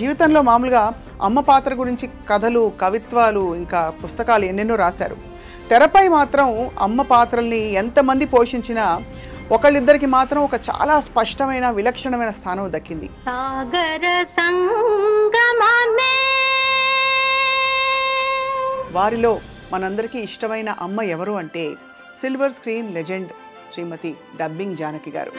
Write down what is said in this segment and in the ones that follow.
జీవితంలో మామూలుగా అమ్మ పాత్ర గురించి కథలు, కవిత్వాలు, ఇంకా పుస్తకాలు ఎన్నెన్నో రాశారు. తెరపై మాత్రం అమ్మ పాత్రల్ని ఎంతమంది పోషించినా ఒకళ్ళిద్దరికి మాత్రం ఒక చాలా స్పష్టమైన విలక్షణమైన స్థానం దక్కింది. వారిలో మనందరికీ ఇష్టమైన అమ్మ ఎవరు అంటే సిల్వర్ స్క్రీన్ లెజెండ్ శ్రీమతి డబ్బింగ్ జానకి గారు.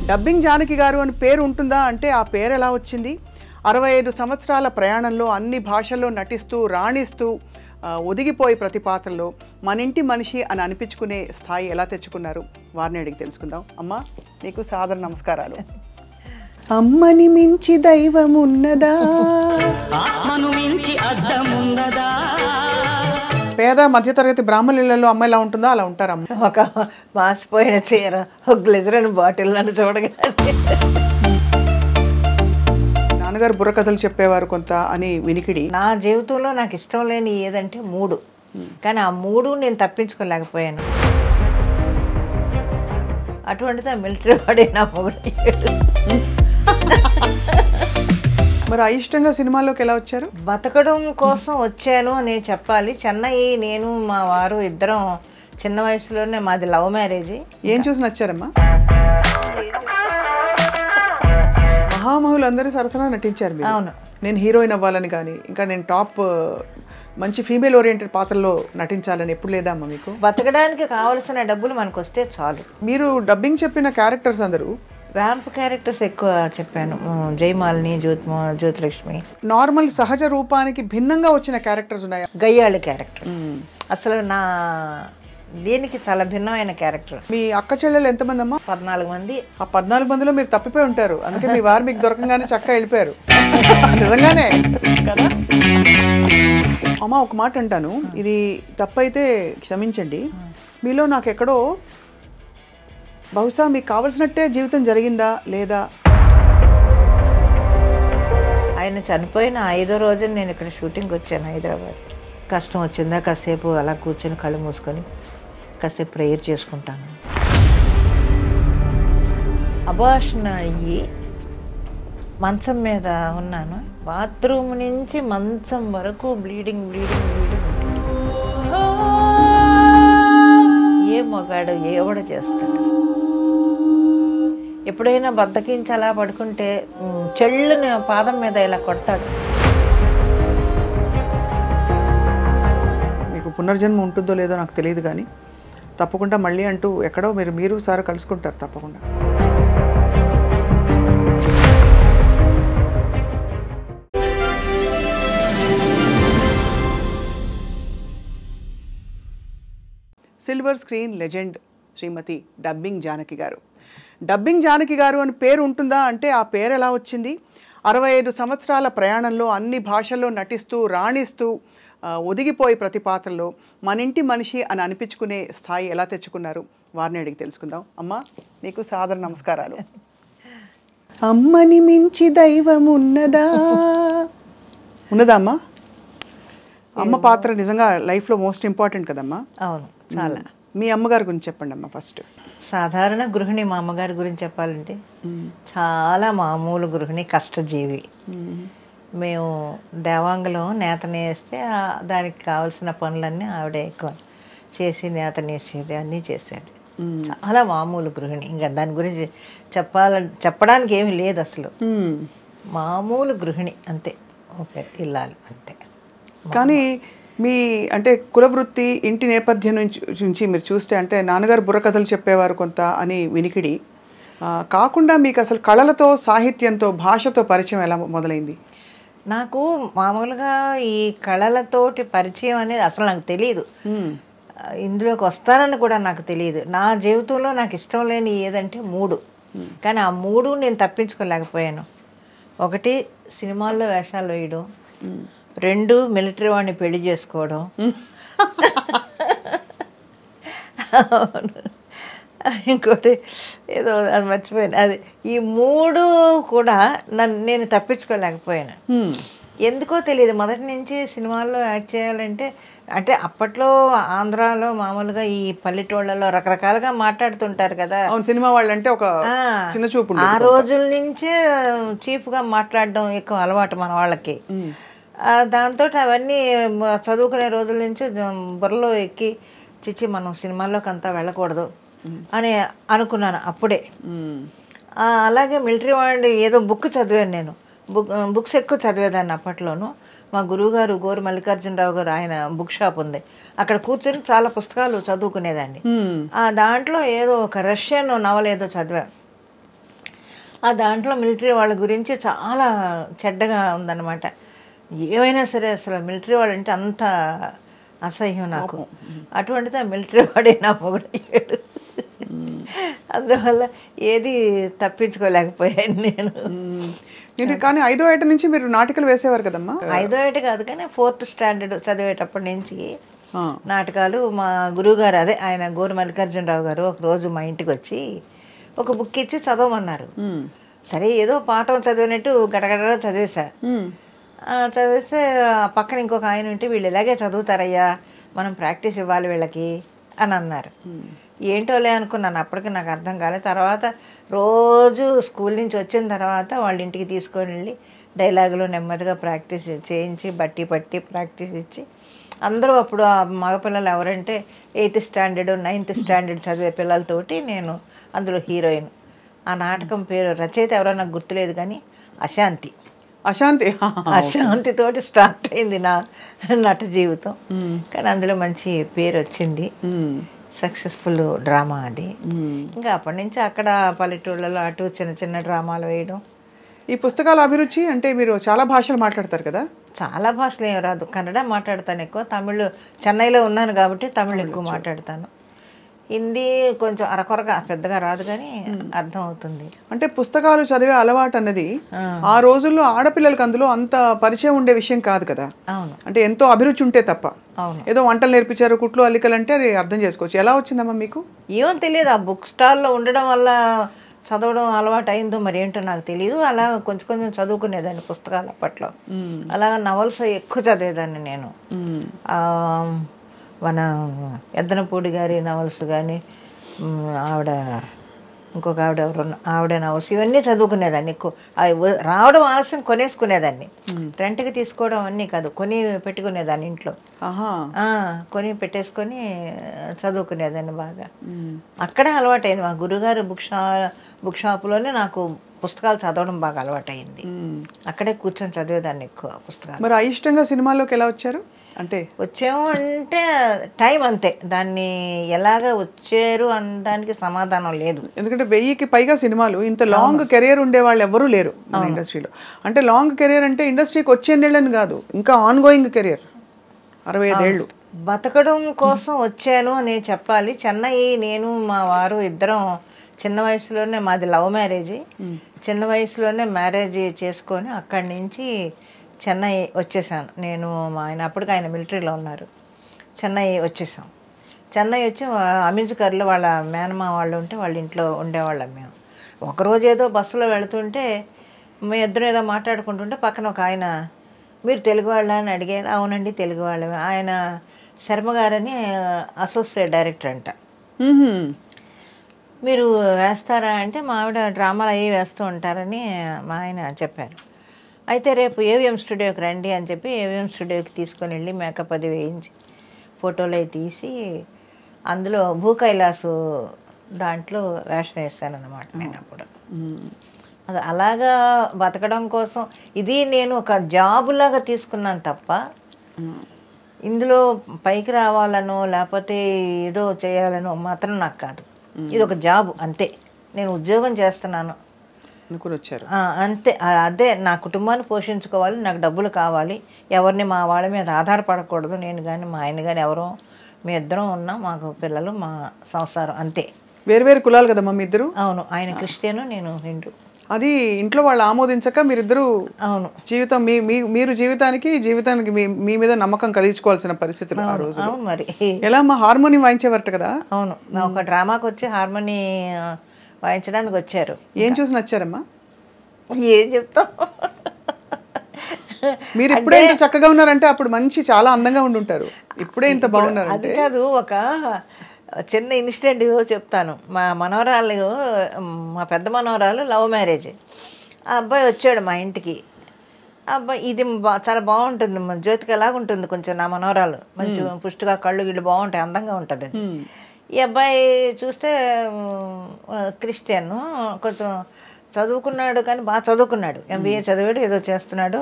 డబ్బింగ్ జానకి గారు అని పేరు ఉంటుందా అంటే ఆ పేరు ఎలా వచ్చింది? 65 సంవత్సరాల ప్రయాణంలో అన్ని భాషల్లో నటిస్తూ రాణిస్తూ ఒదిగిపోయి ప్రతి పాత్రలో మన ఇంటి మనిషి అని అనిపించుకునే స్థాయి ఎలా తెచ్చుకున్నారు వారిని అడిగి తెలుసుకుందాం. అమ్మ, మీకు సాదర నమస్కారాలు. అమ్మని మించి దైవం ఉన్నదా, పేద మధ్యతరగతి బ్రాహ్మణులలో అమ్మ ఎలా ఉంటుందో అలా ఉంటారు. అమ్మ ఒక మాసిపోయిన చీర, ఒక గ్లిజరిన్ బాటిల్ నన్ను చూడగానే. నాన్నగారు బుర్రకథలు చెప్పేవారు కొంత అని వినికిడి. నా జీవితంలో నాకు ఇష్టం లేని ఏదంటే 3, కానీ ఆ 3 నేను తప్పించుకోలేకపోయాను. అటువంటిది ఆ మిలిటరీ వాడే నా మొగుడు. మరి అయిష్టంగా సినిమాల్లోకి ఎలా వచ్చారు? బతకడం కోసం వచ్చాను అని చెప్పాలి. చెన్నై నేను మా వారు ఇద్దరం చిన్న వయసులోనే, మాది లవ్ మ్యారేజ్. ఏం చూసి నచ్చారమ్మా? మహామహులు అందరూ సరసన నటించారు మీరు. అవును. నేను హీరోయిన్ అవ్వాలని కానీ, ఇంకా నేను టాప్ మంచి ఫీమేల్ ఓరియంటెడ్ పాత్రలో నటించాలని ఎప్పుడు లేదా అమ్మ మీకు? బతకడానికి కావలసిన డబ్బులు మనకు వస్తే చాలు. మీరు డబ్బింగ్ చెప్పిన క్యారెక్టర్స్ అందరూ ర్యాంప్ క్యారెక్టర్స్ ఎక్కువ చెప్పాను. జయమాలిని, జ్యోతిలక్ష్మి. నార్మల్ సహజ రూపానికి భిన్నంగా వచ్చిన క్యారెక్టర్స్ ఉన్నాయా? గయ్యాళి క్యారెక్టర్ అసలు నా దీనికి చాలా భిన్నమైన క్యారెక్టర్. మీ అక్క చెల్లెలు ఎంతమంది అమ్మా? 14 మంది. ఆ 14 మందిలో మీరు తప్పిపోయి ఉంటారు, అందుకే మీ వారు మీకు దొరకంగానే చక్కగా వెళ్ళిపోయారు. నిజంగానే కదా అమ్మ? ఒక మాట అంటాను, ఇది తప్పైతే క్షమించండి. మీలో నాకు ఎక్కడో బహుశా మీకు కావలసినట్టే జీవితం జరిగిందా లేదా? ఆయన చనిపోయిన 5వ రోజున నేను ఇక్కడ షూటింగ్కి వచ్చాను హైదరాబాద్. కష్టం వచ్చిందా కాసేపు అలా కూర్చొని కళ్ళు మూసుకొని కాసేపు ప్రేయర్ చేసుకుంటాను. అబార్షన్ అయ్యి మంచం మీద ఉన్నాను. బాత్రూమ్ నుంచి మంచం వరకు బ్లీడింగ్. ఏ మగాడు ఎవడ చేస్తాడు? ఎప్పుడైనా బద్దకించి అలా పడుకుంటే చెళ్ళుని పాదం మీద ఇలా కొడతాడు. మీకు పునర్జన్మ ఉంటుందో లేదో నాకు తెలియదు, కానీ తప్పకుండా మళ్ళీ అంటూ ఎక్కడో మీరు సార్ కలుసుకుంటారు తప్పకుండా. సిల్వర్ స్క్రీన్ లెజెండ్ శ్రీమతి డబ్బింగ్ జానకి గారు. డబ్బింగ్ జానకి గారు అని పేరు ఉంటుందా అంటే ఆ పేరు ఎలా వచ్చింది? 65 సంవత్సరాల ప్రయాణంలో అన్ని భాషల్లో నటిస్తూ రాణిస్తూ ఒదిగిపోయి ప్రతి పాత్రలో మన ఇంటి మనిషి అని అనిపించుకునే స్థాయి ఎలా తెచ్చుకున్నారు వారిని అడిగి తెలుసుకుందాం. అమ్మ, మీకు సాదర నమస్కారాలు. అమ్మని మించి దైవం ఉన్నదా అమ్మా? అమ్మ పాత్ర నిజంగా లైఫ్లో మోస్ట్ ఇంపార్టెంట్ కదమ్మా? అవును, చాలా. మీ అమ్మగారి గురించి చెప్పండి అమ్మ ఫస్ట్. సాధారణ గృహిణి. మా అమ్మగారి గురించి చెప్పాలంటే చాలా మామూలు గృహిణి, కష్టజీవి. మేము దేవాంగలో నేత నేస్తే దానికి కావాల్సిన పనులన్నీ ఆవిడే ఎక్కువ చేసి నేత నేసేది, అన్నీ చేసేది. చాలా మామూలు గృహిణి. ఇంకా దాని గురించి చెప్పడానికి ఏమీ లేదు అసలు. మామూలు గృహిణి అంతే, ఓకే, ఇల్లాలి అంతే. కానీ మీ అంటే కులవృత్తి, ఇంటి నేపథ్యం నుంచి మీరు చూస్తే, అంటే నాన్నగారు బుర్రకథలు చెప్పేవారు కొంత అని వినికిడి, కాకుండా మీకు అసలు కళలతో, సాహిత్యంతో, భాషతో పరిచయం ఎలా మొదలైంది? నాకు మామూలుగా ఈ కళలతోటి పరిచయం అనేది అసలు నాకు తెలియదు. ఇందులోకి వస్తానని కూడా నాకు తెలియదు. నా జీవితంలో నాకు ఇష్టం లేని ఏదంటే 3, కానీ ఆ 3 నేను తప్పించుకోలేకపోయాను. 1 సినిమాల్లో వేషాలు వేయడం, 2 మిలిటరీ వాడిని పెళ్లి చేసుకోవడం, ఇంకోటి ఏదో అది మర్చిపోయాను. అది ఈ 3 కూడా నేను తప్పించుకోలేకపోయాను. ఎందుకో తెలియదు మొదటి నుంచి సినిమాల్లో యాక్ట్ చేయాలంటే, అంటే అప్పట్లో ఆంధ్రాలో మామూలుగా ఈ పల్లెటూళ్ళలో రకరకాలుగా మాట్లాడుతుంటారు కదా. అవును, సినిమా వాళ్ళంటే ఒక చిన్న చూపు ఆ రోజుల నుంచే చీప్గా మాట్లాడడం ఎక్కువ అలవాటు మన వాళ్ళకి. దాంతో అవన్నీ చదువుకునే రోజుల నుంచి బుర్రలో ఎక్కి చిచ్చి మనం సినిమాల్లోకి అంతా వెళ్ళకూడదు అని అనుకున్నాను అప్పుడే. అలాగే మిలిటరీ వాళ్ళు ఏదో బుక్ చదివాను నేను. బుక్స్ ఎక్కువ చదివేదాన్ని అప్పట్లోనూ. మా గురువుగారు గోరు మల్లికార్జునరావు గారు, ఆయన బుక్ షాప్ ఉంది, అక్కడ కూర్చొని చాలా పుస్తకాలు చదువుకునేదాన్ని. దాంట్లో ఏదో ఒక రష్యన్ నవల ఏదో చదివాను. దాంట్లో మిలిటరీ వాళ్ళ గురించి చాలా చెడ్డగా ఉందన్నమాట. ఏమైనా సరే అసలు మిలిటరీ వాళ్ళు అంటే అంత అసహ్యం నాకు. అటువంటిది ఆ మిలిటరీ వాడే నా మొగుడయ్యాడు. అందువల్ల ఏది తప్పించుకోలేకపోయాను నేను. కానీ 5వ ఏట నుంచి మీరు నాటకాలు వేసేవారు కదమ్మా? 5వ ఏట కాదు కానీ 4th స్టాండర్డ్ చదివేటప్పటి నుంచి నాటకాలు. మా గురువుగారు, అదే ఆయన గోరు మల్లికార్జునరావు గారు, ఒకరోజు మా ఇంటికి వచ్చి ఒక బుక్ ఇచ్చి చదవమన్నారు. సరే ఏదో పాఠం చదివినట్టు గడగడ చదివేశా. చదివేస్తే పక్కన ఇంకొక ఆయన ఉంటే, వీళ్ళు ఇలాగే చదువుతారయ్యా, మనం ప్రాక్టీస్ ఇవ్వాలి వీళ్ళకి అని అన్నారు. ఏంటోలే అనుకున్నాను. అప్పటికి నాకు అర్థం కాలేదు. తర్వాత రోజు స్కూల్ నుంచి వచ్చిన తర్వాత వాళ్ళ ఇంటికి తీసుకొని వెళ్ళి డైలాగులు నెమ్మదిగా ప్రాక్టీస్ చేయించి బట్టి పట్టి ప్రాక్టీస్ ఇచ్చి, అందరూ అప్పుడు ఆ మగపిల్లలు ఎవరంటే 8th స్టాండర్డ్ 9th స్టాండర్డ్ చదివే పిల్లలతోటి నేను అందులో హీరోయిన్. ఆ నాటకం పేరు రచయిత ఎవరో నాకు గుర్తులేదు కానీ అశాంతి. అశాంతితోటి స్టార్ట్ అయింది నా నట జీవితం. కానీ అందులో మంచి పేరు వచ్చింది, సక్సెస్ఫుల్ డ్రామా అది. ఇంకా అప్పటి నుంచి అక్కడ పల్లెటూళ్ళలో అటు చిన్న చిన్న డ్రామాలు వేయడం. ఈ పుస్తకాల అభిరుచి అంటే మీరు చాలా భాషలు మాట్లాడతారు కదా? చాలా భాషలు ఏం రాదు, కన్నడ మాట్లాడతాను ఎక్కువ. తమిళ్ చెన్నైలో ఉన్నాను కాబట్టి తమిళ్ ఎక్కువ మాట్లాడతాను. హిందీ కొంచెం అరకొరగా, పెద్దగా రాదు కానీ అర్థం అవుతుంది. అంటే పుస్తకాలు చదివే అలవాటు అన్నది ఆ రోజుల్లో ఆడపిల్లలకి అందులో అంత పరిచయం ఉండే విషయం కాదు కదా. అవును, అంటే ఎంతో అభిరుచి ఉంటే తప్ప. అవును, ఏదో వంటలు నేర్పించారు, కుట్లు అల్లికలు అంటే అది అర్థం చేసుకోవచ్చు. ఎలా వచ్చిందమ్మా మీకు? ఏమో తెలియదు, ఆ బుక్ స్టాల్లో ఉండడం వల్ల చదవడం అలవాటు అయిందో మరి ఏంటో నాకు తెలియదు. అలా కొంచెం కొంచెం చదువుకునేదాన్ని పుస్తకాలు అప్పట్లో. అలాగా నవల్స్ ఎక్కువ చదివేదాన్ని నేను. మన ఎద్దనపూడి గారి నవల్స్ కానీ, ఆవిడ ఇంకొక ఆవిడ ఎవరు, ఆవిడ నవల్స్, ఇవన్నీ చదువుకునేదాన్ని ఎక్కువ. అవి రావడం ఆలస్యం కొనేసుకునేదాన్ని. రెంట్కి తీసుకోవడం అన్నీ కాదు, కొని పెట్టుకునేదాన్ని ఇంట్లో. కొని పెట్టేసుకొని చదువుకునేదాన్ని బాగా. అక్కడే అలవాటైంది. మా గురుగారు బుక్ షాపులోనే నాకు పుస్తకాలు చదవడం బాగా అలవాటైంది. అక్కడే కూర్చొని చదివేదాన్ని ఎక్కువ పుస్తకాలు. మరి ఇష్టంగా సినిమాల్లోకి ఎలా వచ్చారు? అంటే వచ్చాము అంటే టైం అంతే, దాన్ని ఎలాగ వచ్చారు అనడానికి సమాధానం లేదు. ఎందుకంటే 1000కి పైగా సినిమాలు, ఇంత లాంగ్ కెరియర్ ఉండే వాళ్ళు ఎవరూ లేరు మన ఇండస్ట్రీలో. అంటే లాంగ్ కెరియర్ అంటే ఇండస్ట్రీకి వచ్చేళ్ళని కాదు, ఇంకా ఆన్ గోయింగ్ కెరియర్ 65 ఏళ్ళు. బతకడం కోసం వచ్చాను అని చెప్పాలి. చెన్నై, నేను మా వారు ఇద్దరం చిన్న వయసులోనే, మాది లవ్ మ్యారేజ్, చిన్న వయసులోనే మ్యారేజ్ చేసుకొని అక్కడి నుంచి చెన్నై వచ్చేసాను నేను. మా ఆయన అప్పటికి ఆయన మిలిటరీలో ఉన్నారు. చెన్నై వచ్చేసాం. చెన్నై వచ్చి అమింజ్కర్లో వాళ్ళ మేనమా వాళ్ళు ఉంటే వాళ్ళ ఇంట్లో ఉండేవాళ్ళం మేము. ఒకరోజు ఏదో బస్సులో వెళుతుంటే మేము ఇద్దరం ఏదో మాట్లాడుకుంటుంటే పక్కన ఒక ఆయన, మీరు తెలుగు వాళ్ళ అని అడిగారు. అవునండి తెలుగు వాళ్ళమే. ఆయన శర్మ గారని అసోసియేట్ డైరెక్టర్ అంట. మీరు వేస్తారా అంటే, మా ఆవిడ డ్రామాలు అవి వేస్తూ ఉంటారని మా ఆయన చెప్పారు. అయితే రేపు ఏవిఎం స్టూడియోకి రండి అని చెప్పి ఏవిఎం స్టూడియోకి తీసుకొని వెళ్ళి మేకప్ అది వేయించి ఫోటోలు అవి తీసి అందులో భూకైలాసు దాంట్లో వేషం వేస్తానన్నమాట నేను అప్పుడు. అది అలాగా బతకడం కోసం ఇది నేను ఒక జాబులాగా తీసుకున్నాను తప్ప ఇందులో పైకి రావాలనో లేకపోతే ఏదో చేయాలనో మాత్రం నాకు కాదు. ఇది ఒక జాబ్ అంతే, నేను ఉద్యోగం చేస్తున్నాను అనుకుని వచ్చారు అంతే. అదే నా కుటుంబాన్ని పోషించుకోవాలి, నాకు డబ్బులు కావాలి, ఎవరిని మా వాళ్ళ మీద ఆధారపడకూడదు. నేను కానీ మా ఆయన కానీ ఎవరో, మీ ఇద్దరం ఉన్నాం, మాకు పిల్లలు, మా సంసారం అంతే. వేరు కులాలు కదమ్మా మీ ఇద్దరు? అవును, ఆయన క్రిస్టియను, నేను హిందూ. అది ఇంట్లో వాళ్ళు ఆమోదించక మీరిద్దరు అవును జీవితం మీరు జీవితానికి మీ మీద నమ్మకం కలిగించుకోవాల్సిన పరిస్థితులు ఆ రోజు. అవును, మరి ఎలా అమ్మా హార్మోని వాయించేవారట కదా? అవును, ఒక డ్రామాకి వచ్చి హార్మోని వాయించడానికి వచ్చారు. ఏం చూసి నచ్చారమ్మా? ఏం చెప్తాం, మీరు ఇప్పుడే ఇంత చక్కగా ఉన్నారంటే అప్పుడు మంచి చాలా అందంగా ఉండి ఉంటారు. ఇప్పుడే ఇంత బాగున్నారు. అది కాదు, ఒక చిన్న ఇన్సిడెంట్ చెప్తాను. మా మనవరాలు, మా పెద్ద మనవరాలు లవ్ మ్యారేజ్. ఆ అబ్బాయి వచ్చాడు మా ఇంటికి. ఆ అబ్బాయి ఇది చాలా బాగుంటుంది, మన జ్యోతిక ఎలాగ ఉంటుంది కొంచెం నా మనవరాలు, మంచి పుష్టిగా కళ్ళు గిళ్ళు బాగుంటాయి, అందంగా ఉంటుంది అది. ఈ అబ్బాయి చూస్తే క్రిస్టియన్, కొంచెం చదువుకున్నాడు కానీ బాగా చదువుకున్నాడు, MBA చదివాడు, ఏదో చేస్తున్నాడు,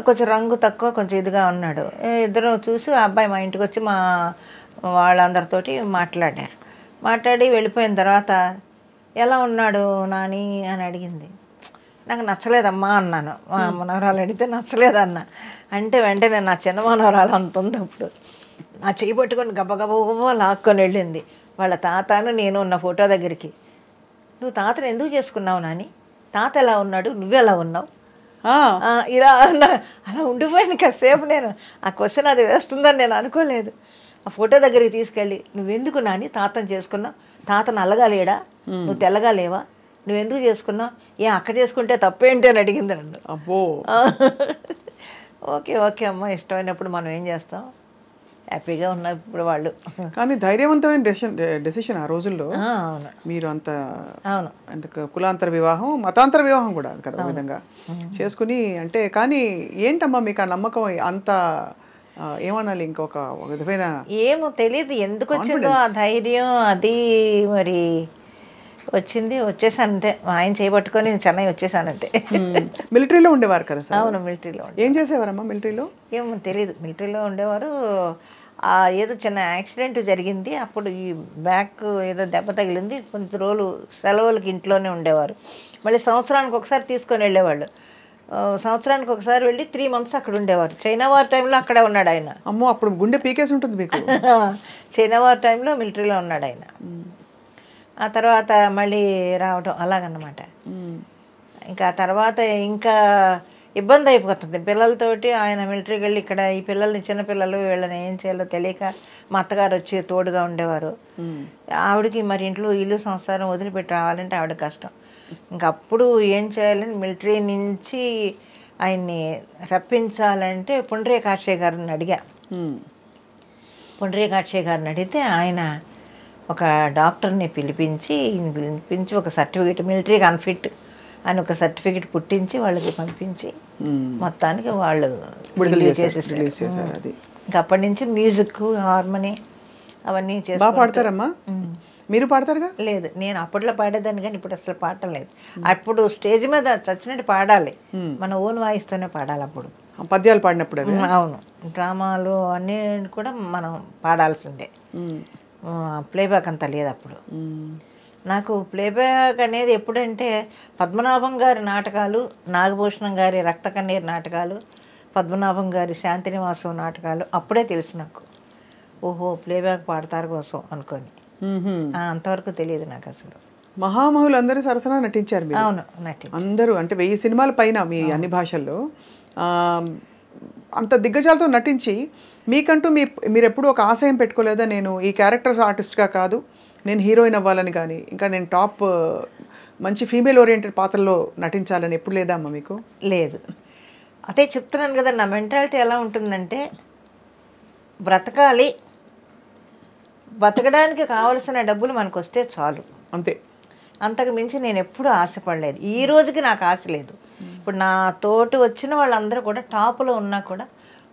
కొంచెం రంగు తక్కువ, కొంచెం ఇదిగా ఉన్నాడు. ఇద్దరు చూసి ఆ అబ్బాయి మా ఇంటికి వచ్చి మా వాళ్ళందరితోటి మాట్లాడి వెళ్ళిపోయిన తర్వాత ఎలా ఉన్నాడు నాని అని అడిగింది. నాకు నచ్చలేదమ్మా అన్నాను. మా మనవరాలు అడిగితే నచ్చలేదన్న అంటే వెంటనే నా చిన్న మనవరాలు అంత ఉంది అప్పుడు నా చేయి పట్టుకొని గబగబా లాక్కొని వెళ్ళింది వాళ్ళ తాతను నేను ఉన్న ఫోటో దగ్గరికి. నువ్వు తాతను ఎందుకు చేసుకున్నావు నాని? తాత ఎలా ఉన్నాడు, నువ్వెలా ఉన్నావు? ఇలా అలా ఉండిపోయాను కాసేపు. నేను ఆ క్వశ్చన్ అది వేస్తుందని నేను అనుకోలేదు. ఆ ఫోటో దగ్గరికి తీసుకెళ్ళి, నువ్వెందుకు నాని తాతను చేసుకున్నావు? తాత నల్లగా లేడా, నువ్వు తెల్లగా లేవా, నువ్వెందుకు చేసుకున్నావు? ఏ అక్క చేసుకుంటే తప్పేంటి అని అడిగింది నన్ను. అబ్బో. ఓకే అమ్మ, ఇష్టమైనప్పుడు మనం ఏం చేస్తాం, హ్యాపీగా ఉన్నారు ఇప్పుడు వాళ్ళు. కానీ ధైర్యవంతమైన డెసిషన్ ఆ రోజుల్లో. అవును, మీరు అంత అవును, అంత కులాంతర వివాహం, మతాంతర వివాహం కూడా కదా ఆ విధంగా చేసుకుని. అంటే కానీ ఏంటమ్మా మీకు ఆ నమ్మకం అంత ఏమనాలి, ఇంకొక విధమైన ఏమో తెలియదు ఎందుకు వచ్చిందో ఆ ధైర్యం. అది మరి వచ్చేసాను అంతే. ఆయన చేయబట్టుకొని చెన్నై వచ్చేసాను అంతే. మిలిటరీలో ఉండేవారు కదా సార్? అవును, మిలిటరీలో. ఏం చేసేవారమ్మా మిలిటరీలో? ఏమో తెలియదు. మిలిటరీలో ఉండేవారు. ఏదో చిన్న యాక్సిడెంట్ జరిగింది, అప్పుడు ఈ బ్యాక్ ఏదో దెబ్బ తగిలింది, కొంచెం రోజులు సెలవులకి ఇంట్లోనే ఉండేవారు. మళ్ళీ సంవత్సరానికి ఒకసారి తీసుకొని వెళ్ళేవాళ్ళు. సంవత్సరానికి ఒకసారి వెళ్ళి 3 months అక్కడ ఉండేవారు. చైనా వార్ టైంలో అక్కడే ఉన్నాడు ఆయన. అమ్మో, అప్పుడు గుండె పీకేసి ఉంటుంది మీకు. చైనా వార్ టైంలో మిలిటరీలో ఉన్నాడు ఆయన. ఆ తర్వాత మళ్ళీ రావటం అలాగన్నమాట. ఇంకా తర్వాత ఇంకా ఇబ్బంది అయిపోతుంది పిల్లలతోటి. ఆయన మిలిటరీకి వెళ్ళి ఇక్కడ ఈ పిల్లల్ని, చిన్నపిల్లలు, వీళ్ళని ఏం చేయాలో తెలియక మా అత్తగారు వచ్చి తోడుగా ఉండేవారు. ఆవిడకి మరి ఇంట్లో ఇల్లు సంసారం వదిలిపెట్టి రావాలంటే ఆవిడ కష్టం. ఇంకా అప్పుడు ఏం చేయాలని మిలిటరీ నుంచి ఆయన్ని రప్పించాలంటే పుండ్రేకాక్షయ్య గారిని అడిగా. పుండ్రేకాక్షయ్య గారిని అడిగితే ఆయన ఒక డాక్టర్ని పిలిపించి ఒక సర్టిఫికేట్, మిలిటరీకి అన్ఫిట్ అని ఒక సర్టిఫికేట్ పుట్టించి వాళ్ళకి పంపించి మొత్తానికి వాళ్ళు రిలీవ్ చేసేసారు. ఇంకా అప్పటి నుంచి మ్యూజిక్, హార్మోని అవన్నీ చేసి. బాగా పాడతారమ్మా? మీరు పాడతారుగా? లేదు, నేను అప్పట్లో పాడేదాన్ని కానీ ఇప్పుడు అసలు పాడలేదు. అప్పుడు స్టేజ్ మీద చచ్చినట్టు పాడాలి, మన ఓన్ వాయిస్తోనే పాడాలి. అప్పుడు పద్యాలు పాడినప్పుడు? అవును, డ్రామాలు అన్నీ కూడా మనం పాడాల్సిందే. ప్లేబ్యాక్ అంతా లేదు అప్పుడు. నాకు ప్లేబ్యాక్ అనేది ఎప్పుడంటే పద్మనాభం గారి నాటకాలు, నాగభూషణం గారి రక్త కన్నీరు నాటకాలు, పద్మనాభం గారి శాంతినివాసం నాటకాలు అప్పుడే తెలుసు నాకు. ఓహో, ప్లేబ్యాక్ పాడతారు కోసం అనుకొని. అంతవరకు తెలియదు నాకు అసలు. మహామహులు అందరూ సరసన నటించారు మీరు? అవును, నటించారు అందరూ. అంటే 1000 సినిమాల పైన మీ అన్ని భాషల్లో అంత దిగ్గజాలతో నటించి మీకంటూ మీరు ఎప్పుడూ ఒక ఆశయం పెట్టుకోలేదా, నేను ఈ క్యారెక్టర్స్ ఆర్టిస్ట్గా కాదు, నేను హీరోయిన్ అవ్వాలని కానీ, ఇంకా నేను టాప్ మంచి ఫీమేల్ ఓరియంటెడ్ పాత్రలో నటించాలని ఎప్పుడు లేదా అమ్మ మీకు? లేదు, అదే చెప్తున్నాను కదా, నా మెంటాలిటీ ఎలా ఉంటుందంటే బ్రతకాలి, బతకడానికి కావలసిన డబ్బులు మనకు వస్తే చాలు, అంతే. అంతకు మించి నేను ఎప్పుడూ ఆశపడలేదు. ఈ రోజుకి నాకు ఆశ లేదు. ఇప్పుడు నా తోటి వచ్చిన వాళ్ళందరూ కూడా టాపులో ఉన్నా కూడా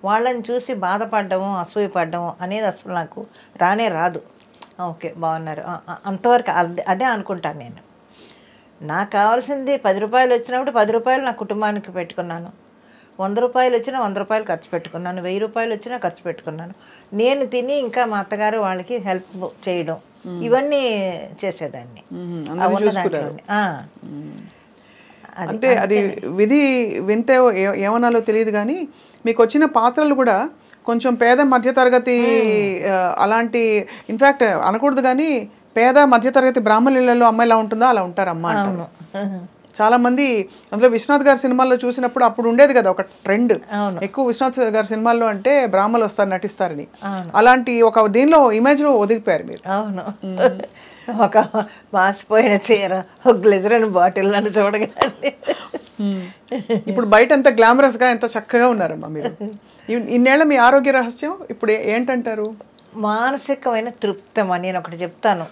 వాళ్ళని చూసి బాధపడ్డము, అసూయపడ్డము అనేది అసలు నాకు రానే రాదు. ఓకే, బాగున్నారు అంతవరకు అదే అనుకుంటాను నేను. నాకు కావాల్సింది 10 రూపాయలు వచ్చినప్పుడు 10 రూపాయలు నా కుటుంబానికి పెట్టుకున్నాను, 100 రూపాయలు వచ్చినా 100 రూపాయలు ఖర్చు పెట్టుకున్నాను, 1000 రూపాయలు వచ్చినా ఖర్చు పెట్టుకున్నాను. నేను తిని ఇంకా మా అత్తగారు వాళ్ళకి హెల్ప్ చేయడం ఇవన్నీ చేసేదాన్ని. అంటే అది విధి వింతే ఏమనాలో తెలియదు కానీ మీకు వచ్చిన పాత్రలు కూడా కొంచెం పేద మధ్యతరగతి అలాంటి, ఇన్ఫ్యాక్ట్ అనకూడదు కానీ పేద మధ్యతరగతి బ్రాహ్మణ ఇళ్లలో అమ్మాయి ఎలా ఉంటుందో అలా ఉంటారు అమ్మ అంటారు. చాలా మంది అందులో విశ్వనాథ్ గారి సినిమాల్లో చూసినప్పుడు అప్పుడు ఉండేది కదా ఒక ట్రెండ్, అవును. ఎక్కువ విశ్వనాథ్ గారి సినిమాల్లో అంటే బ్రాహ్మలు వస్తారు నటిస్తారని, అవును. అలాంటి ఒక దీనిలో ఇమేజ్లో ఒదిగిపోయారు మీరు. అవును. ఒక మాసిపోయిన చీర, ఒక గ్లిజరిన్ బాటిల్ నన్ను చూడగానే. ఇప్పుడు బయట ఎంత గ్లామరస్గా ఎంత చక్కగా ఉన్నారమ్మా మీరు. ఇన్నేళ్ల మీ ఆరోగ్య రహస్యం ఇప్పుడు ఏంటంటారు? మానసికమైన తృప్తమా నేను ఒకటి చెప్తాను.